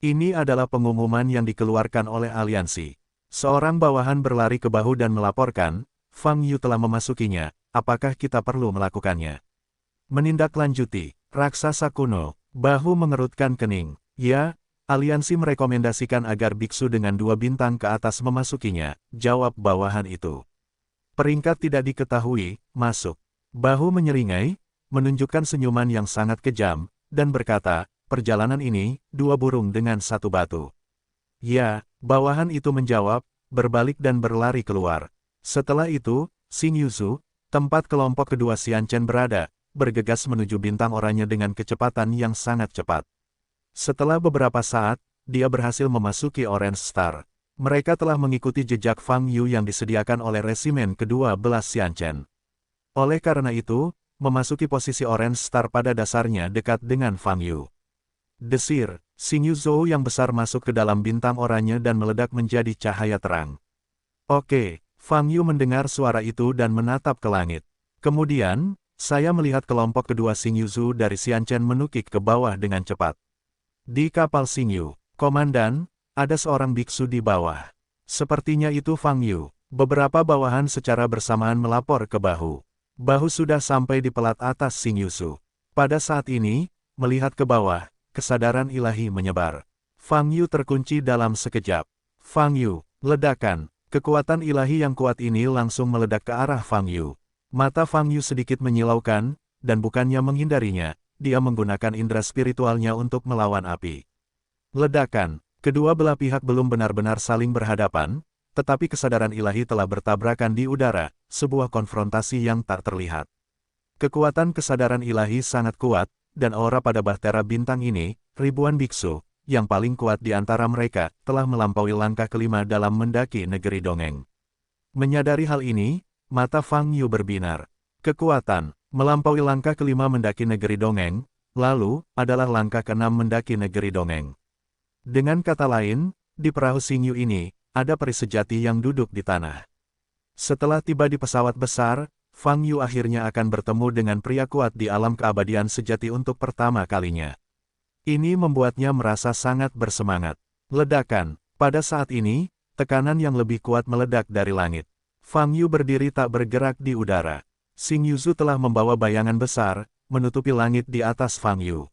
Speaker 1: Ini adalah pengumuman yang dikeluarkan oleh aliansi. Seorang bawahan berlari ke bahu dan melaporkan, Fang Yu telah memasukinya, apakah kita perlu melakukannya? Menindaklanjuti, raksasa kuno, bahu mengerutkan kening. Ya, aliansi merekomendasikan agar biksu dengan 2 bintang ke atas memasukinya, jawab bawahan itu. Peringkat tidak diketahui, masuk. Bahu menyeringai, menunjukkan senyuman yang sangat kejam, dan berkata, perjalanan ini, 2 burung dengan 1 batu. Ya, bawahan itu menjawab, berbalik dan berlari keluar. Setelah itu, Xing Yuzu, tempat kelompok kedua Xianchen berada, bergegas menuju bintang oranye dengan kecepatan yang sangat cepat. Setelah beberapa saat, dia berhasil memasuki Orange Star. Mereka telah mengikuti jejak Fang Yu yang disediakan oleh resimen kedua belas Xianchen. Oleh karena itu, memasuki posisi Orange Star pada dasarnya dekat dengan Fang Yu. Desir, Xing Yuzu yang besar masuk ke dalam bintang oranye dan meledak menjadi cahaya terang. Oke, Fang Yu mendengar suara itu dan menatap ke langit. Kemudian, saya melihat kelompok kedua Xing Yuzu dari Xianchen menukik ke bawah dengan cepat. Di kapal Xingyu, komandan, ada seorang biksu di bawah. Sepertinya itu Fang Yu. Beberapa bawahan secara bersamaan melapor ke bahu. Bahu sudah sampai di pelat atas Xing Yuzu. Pada saat ini, melihat ke bawah, kesadaran ilahi menyebar. Fang Yu terkunci dalam sekejap. Fang Yu, ledakan. Kekuatan ilahi yang kuat ini langsung meledak ke arah Fang Yu. Mata Fang Yu sedikit menyilaukan, dan bukannya menghindarinya, dia menggunakan indera spiritualnya untuk melawan api. Ledakan, kedua belah pihak belum benar-benar saling berhadapan, tetapi kesadaran ilahi telah bertabrakan di udara, sebuah konfrontasi yang tak terlihat. Kekuatan kesadaran ilahi sangat kuat, dan aura pada bahtera bintang ini, ribuan biksu, yang paling kuat di antara mereka, telah melampaui langkah kelima dalam mendaki negeri dongeng. Menyadari hal ini, mata Fang Yu berbinar. Kekuatan melampaui langkah kelima mendaki negeri dongeng, lalu, adalah langkah keenam mendaki negeri dongeng. Dengan kata lain, di perahu Xingyu ini, ada peri sejati yang duduk di tanah. Setelah tiba di pesawat besar, Fang Yu akhirnya akan bertemu dengan pria kuat di alam keabadian sejati untuk pertama kalinya. Ini membuatnya merasa sangat bersemangat. Ledakan, pada saat ini, tekanan yang lebih kuat meledak dari langit. Fang Yu berdiri tak bergerak di udara. Xing Yuzu telah membawa bayangan besar, menutupi langit di atas Fang Yu.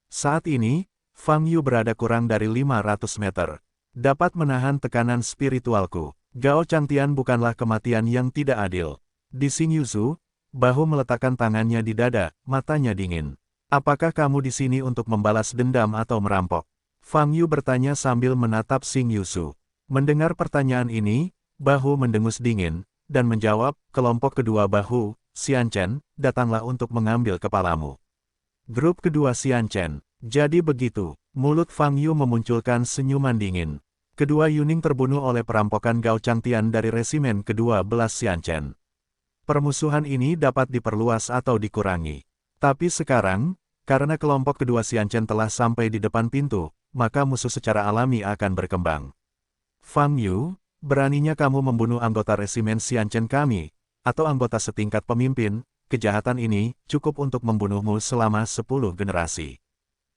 Speaker 1: Saat ini, Fang Yu berada kurang dari 500 meter. Dapat menahan tekanan spiritualku. Gao Changtian bukanlah kematian yang tidak adil. Di Xing Yuzu, bahu meletakkan tangannya di dada, matanya dingin. Apakah kamu di sini untuk membalas dendam atau merampok? Fang Yu bertanya sambil menatap Xing Yuzu. Mendengar pertanyaan ini, bahu mendengus dingin, dan menjawab, kelompok kedua bahu, Xianchen, datanglah untuk mengambil kepalamu. Grup kedua Xianchen, jadi begitu, mulut Fang Yu memunculkan senyuman dingin. Kedua Yuning terbunuh oleh perampokan Gao Changtian dari resimen kedua belas Xianchen. Permusuhan ini dapat diperluas atau dikurangi. Tapi sekarang, karena kelompok kedua Xianchen telah sampai di depan pintu, maka musuh secara alami akan berkembang. Fang Yu, beraninya kamu membunuh anggota resimen Xianchen kami, atau anggota setingkat pemimpin, kejahatan ini cukup untuk membunuhmu selama 10 generasi.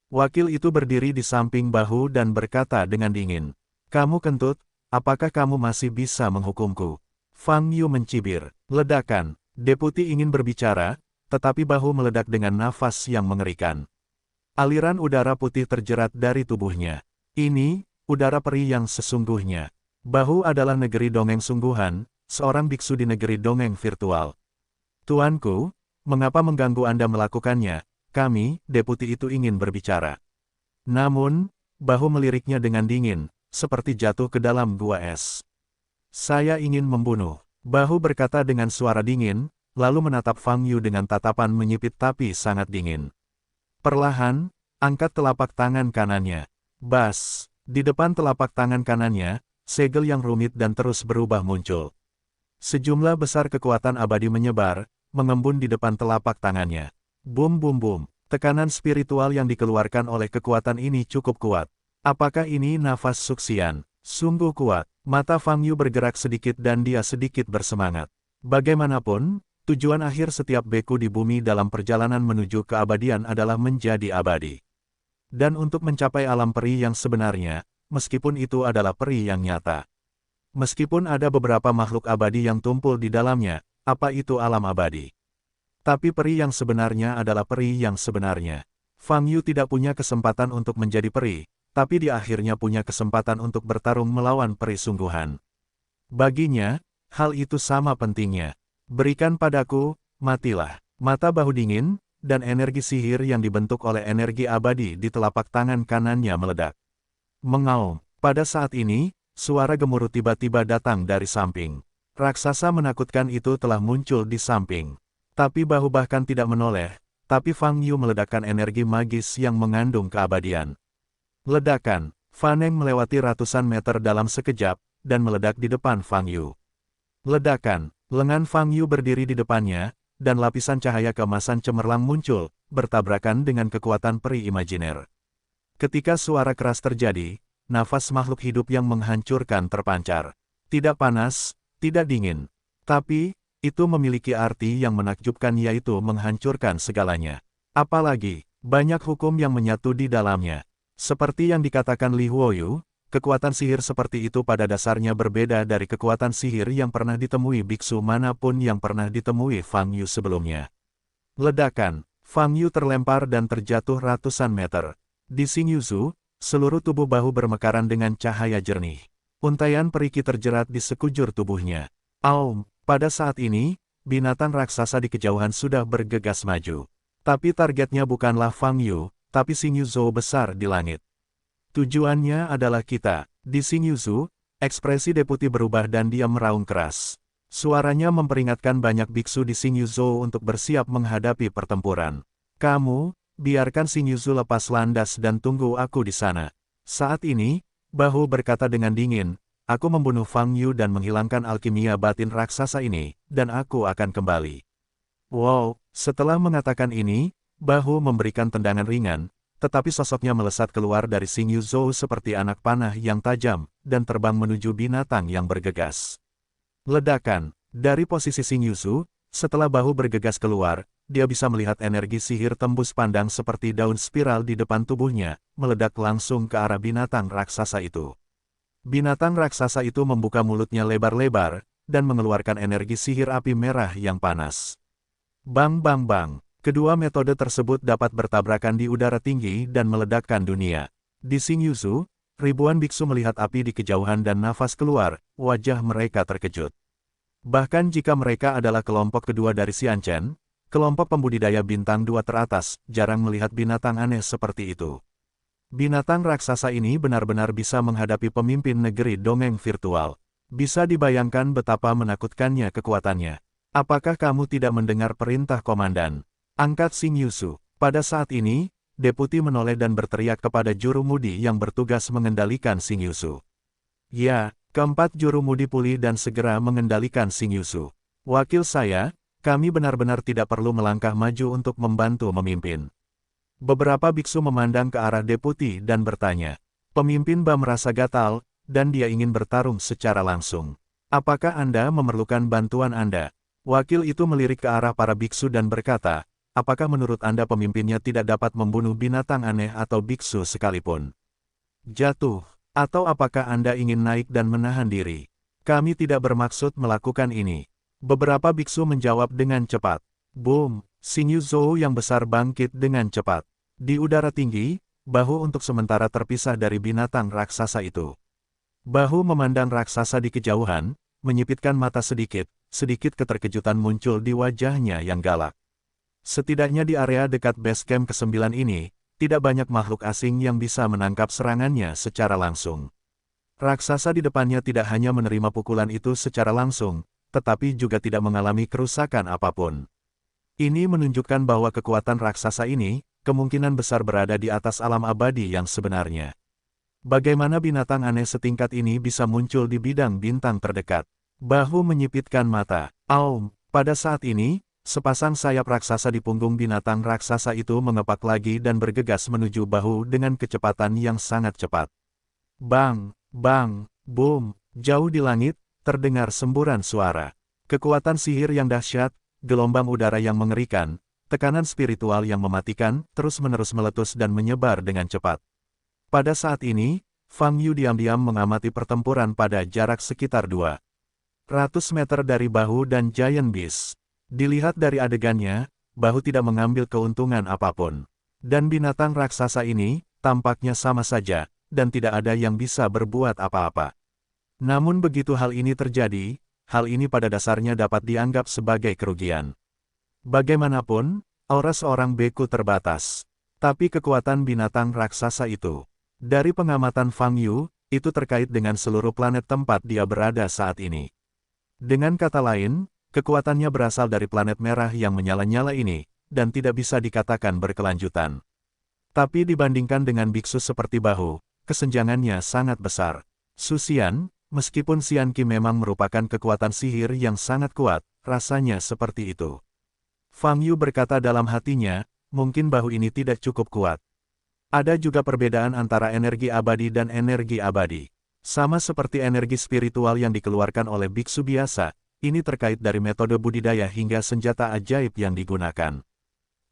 Speaker 1: Wakil itu berdiri di samping bahu dan berkata dengan dingin, kamu kentut, apakah kamu masih bisa menghukumku? Fang Yu mencibir, ledakan, deputi ingin berbicara, tetapi bahu meledak dengan nafas yang mengerikan. Aliran udara putih terjerat dari tubuhnya. Ini, udara peri yang sesungguhnya. Bahu adalah negeri dongeng sungguhan, seorang biksu di negeri dongeng virtual. Tuanku, mengapa mengganggu Anda melakukannya? Kami, deputi itu ingin berbicara. Namun, bahu meliriknya dengan dingin, seperti jatuh ke dalam gua es. Saya ingin membunuh. Bahu berkata dengan suara dingin, lalu menatap Fang Yu dengan tatapan menyipit tapi sangat dingin. Perlahan, angkat telapak tangan kanannya. Bas, di depan telapak tangan kanannya, segel yang rumit dan terus berubah muncul. Sejumlah besar kekuatan abadi menyebar, mengembun di depan telapak tangannya. Bum bum bum, tekanan spiritual yang dikeluarkan oleh kekuatan ini cukup kuat. Apakah ini nafas suksian? Sungguh kuat. Mata Fang Yu bergerak sedikit dan dia sedikit bersemangat. Bagaimanapun, tujuan akhir setiap beku di bumi dalam perjalanan menuju keabadian adalah menjadi abadi. Dan untuk mencapai alam peri yang sebenarnya, meskipun itu adalah peri yang nyata. Meskipun ada beberapa makhluk abadi yang tumpul di dalamnya, apa itu alam abadi? Tapi peri yang sebenarnya adalah peri yang sebenarnya. Fang Yu tidak punya kesempatan untuk menjadi peri, tapi dia akhirnya punya kesempatan untuk bertarung melawan peri sungguhan. Baginya, hal itu sama pentingnya. Berikan padaku, matilah. Mata bahu dingin, dan energi sihir yang dibentuk oleh energi abadi di telapak tangan kanannya meledak. Mengaum. Pada saat ini, suara gemuruh tiba-tiba datang dari samping. Raksasa menakutkan itu telah muncul di samping. Tapi bahu bahkan tidak menoleh, tapi Fang Yu meledakkan energi magis yang mengandung keabadian. Ledakan, Faneng melewati ratusan meter dalam sekejap, dan meledak di depan Fang Yu. Ledakan, lengan Fang Yu berdiri di depannya, dan lapisan cahaya keemasan cemerlang muncul, bertabrakan dengan kekuatan peri imajiner. Ketika suara keras terjadi, nafas makhluk hidup yang menghancurkan terpancar. Tidak panas, tidak dingin. Tapi, itu memiliki arti yang menakjubkan yaitu menghancurkan segalanya. Apalagi, banyak hukum yang menyatu di dalamnya. Seperti yang dikatakan Li Huoyu, kekuatan sihir seperti itu pada dasarnya berbeda dari kekuatan sihir yang pernah ditemui biksu manapun yang pernah ditemui Fang Yu sebelumnya. Ledakan, Fang Yu terlempar dan terjatuh ratusan meter. Di Xingyuzu, seluruh tubuh bahu bermekaran dengan cahaya jernih. Untaian periki terjerat di sekujur tubuhnya. Aum, pada saat ini, binatang raksasa di kejauhan sudah bergegas maju. Tapi targetnya bukanlah Fang Yu, tapi Xingyuzu besar di langit. Tujuannya adalah kita. Di Xingyuzu, ekspresi deputi berubah dan dia meraung keras. Suaranya memperingatkan banyak biksu di Xingyuzu untuk bersiap menghadapi pertempuran. Kamu, biarkan Xingyuzu lepas landas dan tunggu aku di sana. Saat ini, bahu berkata dengan dingin, aku membunuh Fang Yu dan menghilangkan alkimia batin raksasa ini, dan aku akan kembali. Wow, setelah mengatakan ini, bahu memberikan tendangan ringan, tetapi sosoknya melesat keluar dari Xingyuzu seperti anak panah yang tajam, dan terbang menuju binatang yang bergegas. Ledakan, dari posisi Xingyuzu, setelah bahu bergegas keluar, dia bisa melihat energi sihir tembus pandang seperti daun spiral di depan tubuhnya, meledak langsung ke arah binatang raksasa itu. Binatang raksasa itu membuka mulutnya lebar-lebar, dan mengeluarkan energi sihir api merah yang panas. Bang bang bang. Kedua metode tersebut dapat bertabrakan di udara tinggi dan meledakkan dunia. Di Xingyuzu, ribuan biksu melihat api di kejauhan dan nafas keluar, wajah mereka terkejut. Bahkan jika mereka adalah kelompok kedua dari Xianchen, kelompok pembudidaya bintang 2 teratas, jarang melihat binatang aneh seperti itu. Binatang raksasa ini benar-benar bisa menghadapi pemimpin negeri dongeng virtual. Bisa dibayangkan betapa menakutkannya kekuatannya. Apakah kamu tidak mendengar perintah komandan? Angkat Xingyuzu. Pada saat ini, deputi menoleh dan berteriak kepada jurumudi yang bertugas mengendalikan Xingyuzu. Ya, keempat jurumudi pulih dan segera mengendalikan Xingyuzu. Wakil saya, kami benar-benar tidak perlu melangkah maju untuk membantu memimpin. Beberapa biksu memandang ke arah deputi dan bertanya. Pemimpin Ba merasa gatal, dan dia ingin bertarung secara langsung. Apakah Anda memerlukan bantuan Anda? Wakil itu melirik ke arah para biksu dan berkata, apakah menurut Anda pemimpinnya tidak dapat membunuh binatang aneh atau biksu sekalipun? Jatuh, atau apakah Anda ingin naik dan menahan diri? Kami tidak bermaksud melakukan ini. Beberapa biksu menjawab dengan cepat. Boom, Xingyuzu yang besar bangkit dengan cepat. Di udara tinggi, bahu untuk sementara terpisah dari binatang raksasa itu. Bahu memandang raksasa di kejauhan, menyipitkan mata sedikit keterkejutan muncul di wajahnya yang galak. Setidaknya di area dekat base camp ke-9 ini, tidak banyak makhluk asing yang bisa menangkap serangannya secara langsung. Raksasa di depannya tidak hanya menerima pukulan itu secara langsung, tetapi juga tidak mengalami kerusakan apapun. Ini menunjukkan bahwa kekuatan raksasa ini, kemungkinan besar berada di atas alam abadi yang sebenarnya. Bagaimana binatang aneh setingkat ini bisa muncul di bidang bintang terdekat? Bahu menyipitkan mata. Aum, pada saat ini, sepasang sayap raksasa di punggung binatang raksasa itu mengepak lagi dan bergegas menuju bahu dengan kecepatan yang sangat cepat. Bang, bang, boom, jauh di langit, terdengar semburan suara. Kekuatan sihir yang dahsyat, gelombang udara yang mengerikan, tekanan spiritual yang mematikan, terus-menerus meletus dan menyebar dengan cepat. Pada saat ini, Fang Yu diam-diam mengamati pertempuran pada jarak sekitar 200 meter dari bahu dan Giant Beast. Dilihat dari adegannya, bahu tidak mengambil keuntungan apapun. Dan binatang raksasa ini, tampaknya sama saja, dan tidak ada yang bisa berbuat apa-apa. Namun begitu hal ini terjadi, hal ini pada dasarnya dapat dianggap sebagai kerugian. Bagaimanapun, aura seorang beku terbatas. Tapi kekuatan binatang raksasa itu, dari pengamatan Fang Yu, itu terkait dengan seluruh planet tempat dia berada saat ini. Dengan kata lain, kekuatannya berasal dari planet merah yang menyala-nyala ini, dan tidak bisa dikatakan berkelanjutan. Tapi dibandingkan dengan biksu seperti bahu, kesenjangannya sangat besar. Su Xian, meskipun Xian Qi memang merupakan kekuatan sihir yang sangat kuat, rasanya seperti itu. Fang Yu berkata dalam hatinya, mungkin bahu ini tidak cukup kuat. Ada juga perbedaan antara energi abadi dan energi abadi. Sama seperti energi spiritual yang dikeluarkan oleh biksu biasa, ini terkait dari metode budidaya hingga senjata ajaib yang digunakan.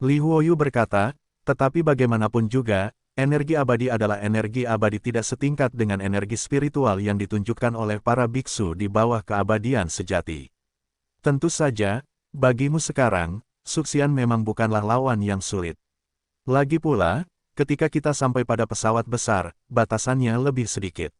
Speaker 1: Li Huoyu berkata, tetapi bagaimanapun juga, energi abadi adalah energi abadi tidak setingkat dengan energi spiritual yang ditunjukkan oleh para biksu di bawah keabadian sejati. Tentu saja, bagimu sekarang, Su Xian memang bukanlah lawan yang sulit. Lagi pula, ketika kita sampai pada pesawat besar, batasannya lebih sedikit.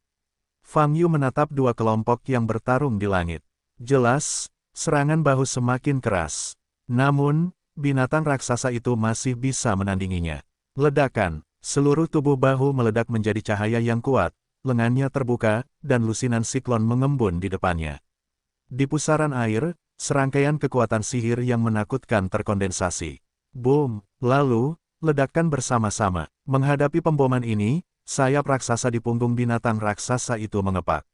Speaker 1: Fang Yu menatap dua kelompok yang bertarung di langit. Jelas, serangan bahu semakin keras. Namun, binatang raksasa itu masih bisa menandinginya. Ledakan, seluruh tubuh bahu meledak menjadi cahaya yang kuat, lengannya terbuka, dan lusinan siklon mengembun di depannya. Di pusaran air, serangkaian kekuatan sihir yang menakutkan terkondensasi. Boom, lalu, ledakan bersama-sama. Menghadapi pemboman ini, sayap raksasa di punggung binatang raksasa itu mengepak.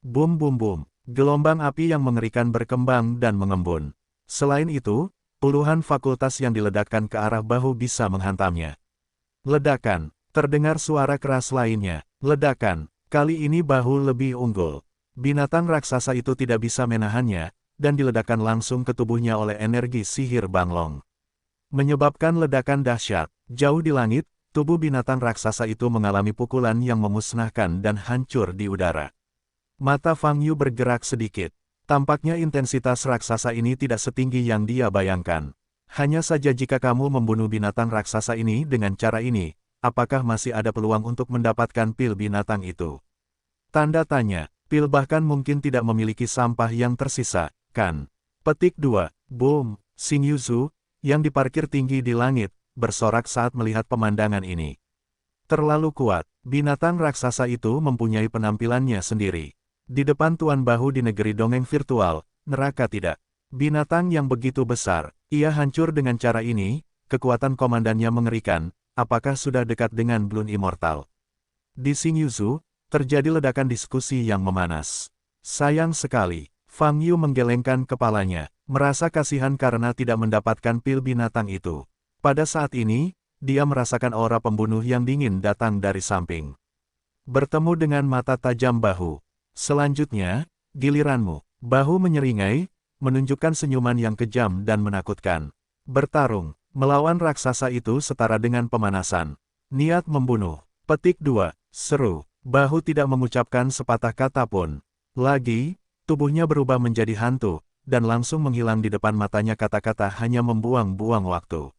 Speaker 1: Boom boom boom, gelombang api yang mengerikan berkembang dan mengembun. Selain itu, puluhan fakultas yang diledakkan ke arah bahu bisa menghantamnya. Ledakan, terdengar suara keras lainnya. Ledakan, kali ini bahu lebih unggul. Binatang raksasa itu tidak bisa menahannya, dan diledakkan langsung ke tubuhnya oleh energi sihir Banglong. Menyebabkan ledakan dahsyat. Jauh di langit, tubuh binatang raksasa itu mengalami pukulan yang memusnahkan dan hancur di udara. Mata Fang Yu bergerak sedikit. Tampaknya intensitas raksasa ini tidak setinggi yang dia bayangkan. Hanya saja jika kamu membunuh binatang raksasa ini dengan cara ini, apakah masih ada peluang untuk mendapatkan pil binatang itu? Tanda tanya, pil bahkan mungkin tidak memiliki sampah yang tersisa, kan? Petik 2. Boom, Xing Yuzu, yang diparkir tinggi di langit, bersorak saat melihat pemandangan ini. Terlalu kuat, binatang raksasa itu mempunyai penampilannya sendiri. Di depan Tuan Bahu di negeri dongeng virtual, neraka tidak. Binatang yang begitu besar, ia hancur dengan cara ini, kekuatan komandannya mengerikan, apakah sudah dekat dengan Bloom Immortal? Di Xing Yuzu, terjadi ledakan diskusi yang memanas. Sayang sekali, Fang Yu menggelengkan kepalanya, merasa kasihan karena tidak mendapatkan pil binatang itu. Pada saat ini, dia merasakan aura pembunuh yang dingin datang dari samping. Bertemu dengan mata tajam Bahu. Selanjutnya, giliranmu. Bahu menyeringai, menunjukkan senyuman yang kejam dan menakutkan. Bertarung, melawan raksasa itu setara dengan pemanasan. Niat membunuh. Petik 2. Seru. Bahu tidak mengucapkan sepatah kata pun. Lagi, tubuhnya berubah menjadi hantu, dan langsung menghilang di depan matanya. Kata-kata hanya membuang-buang waktu.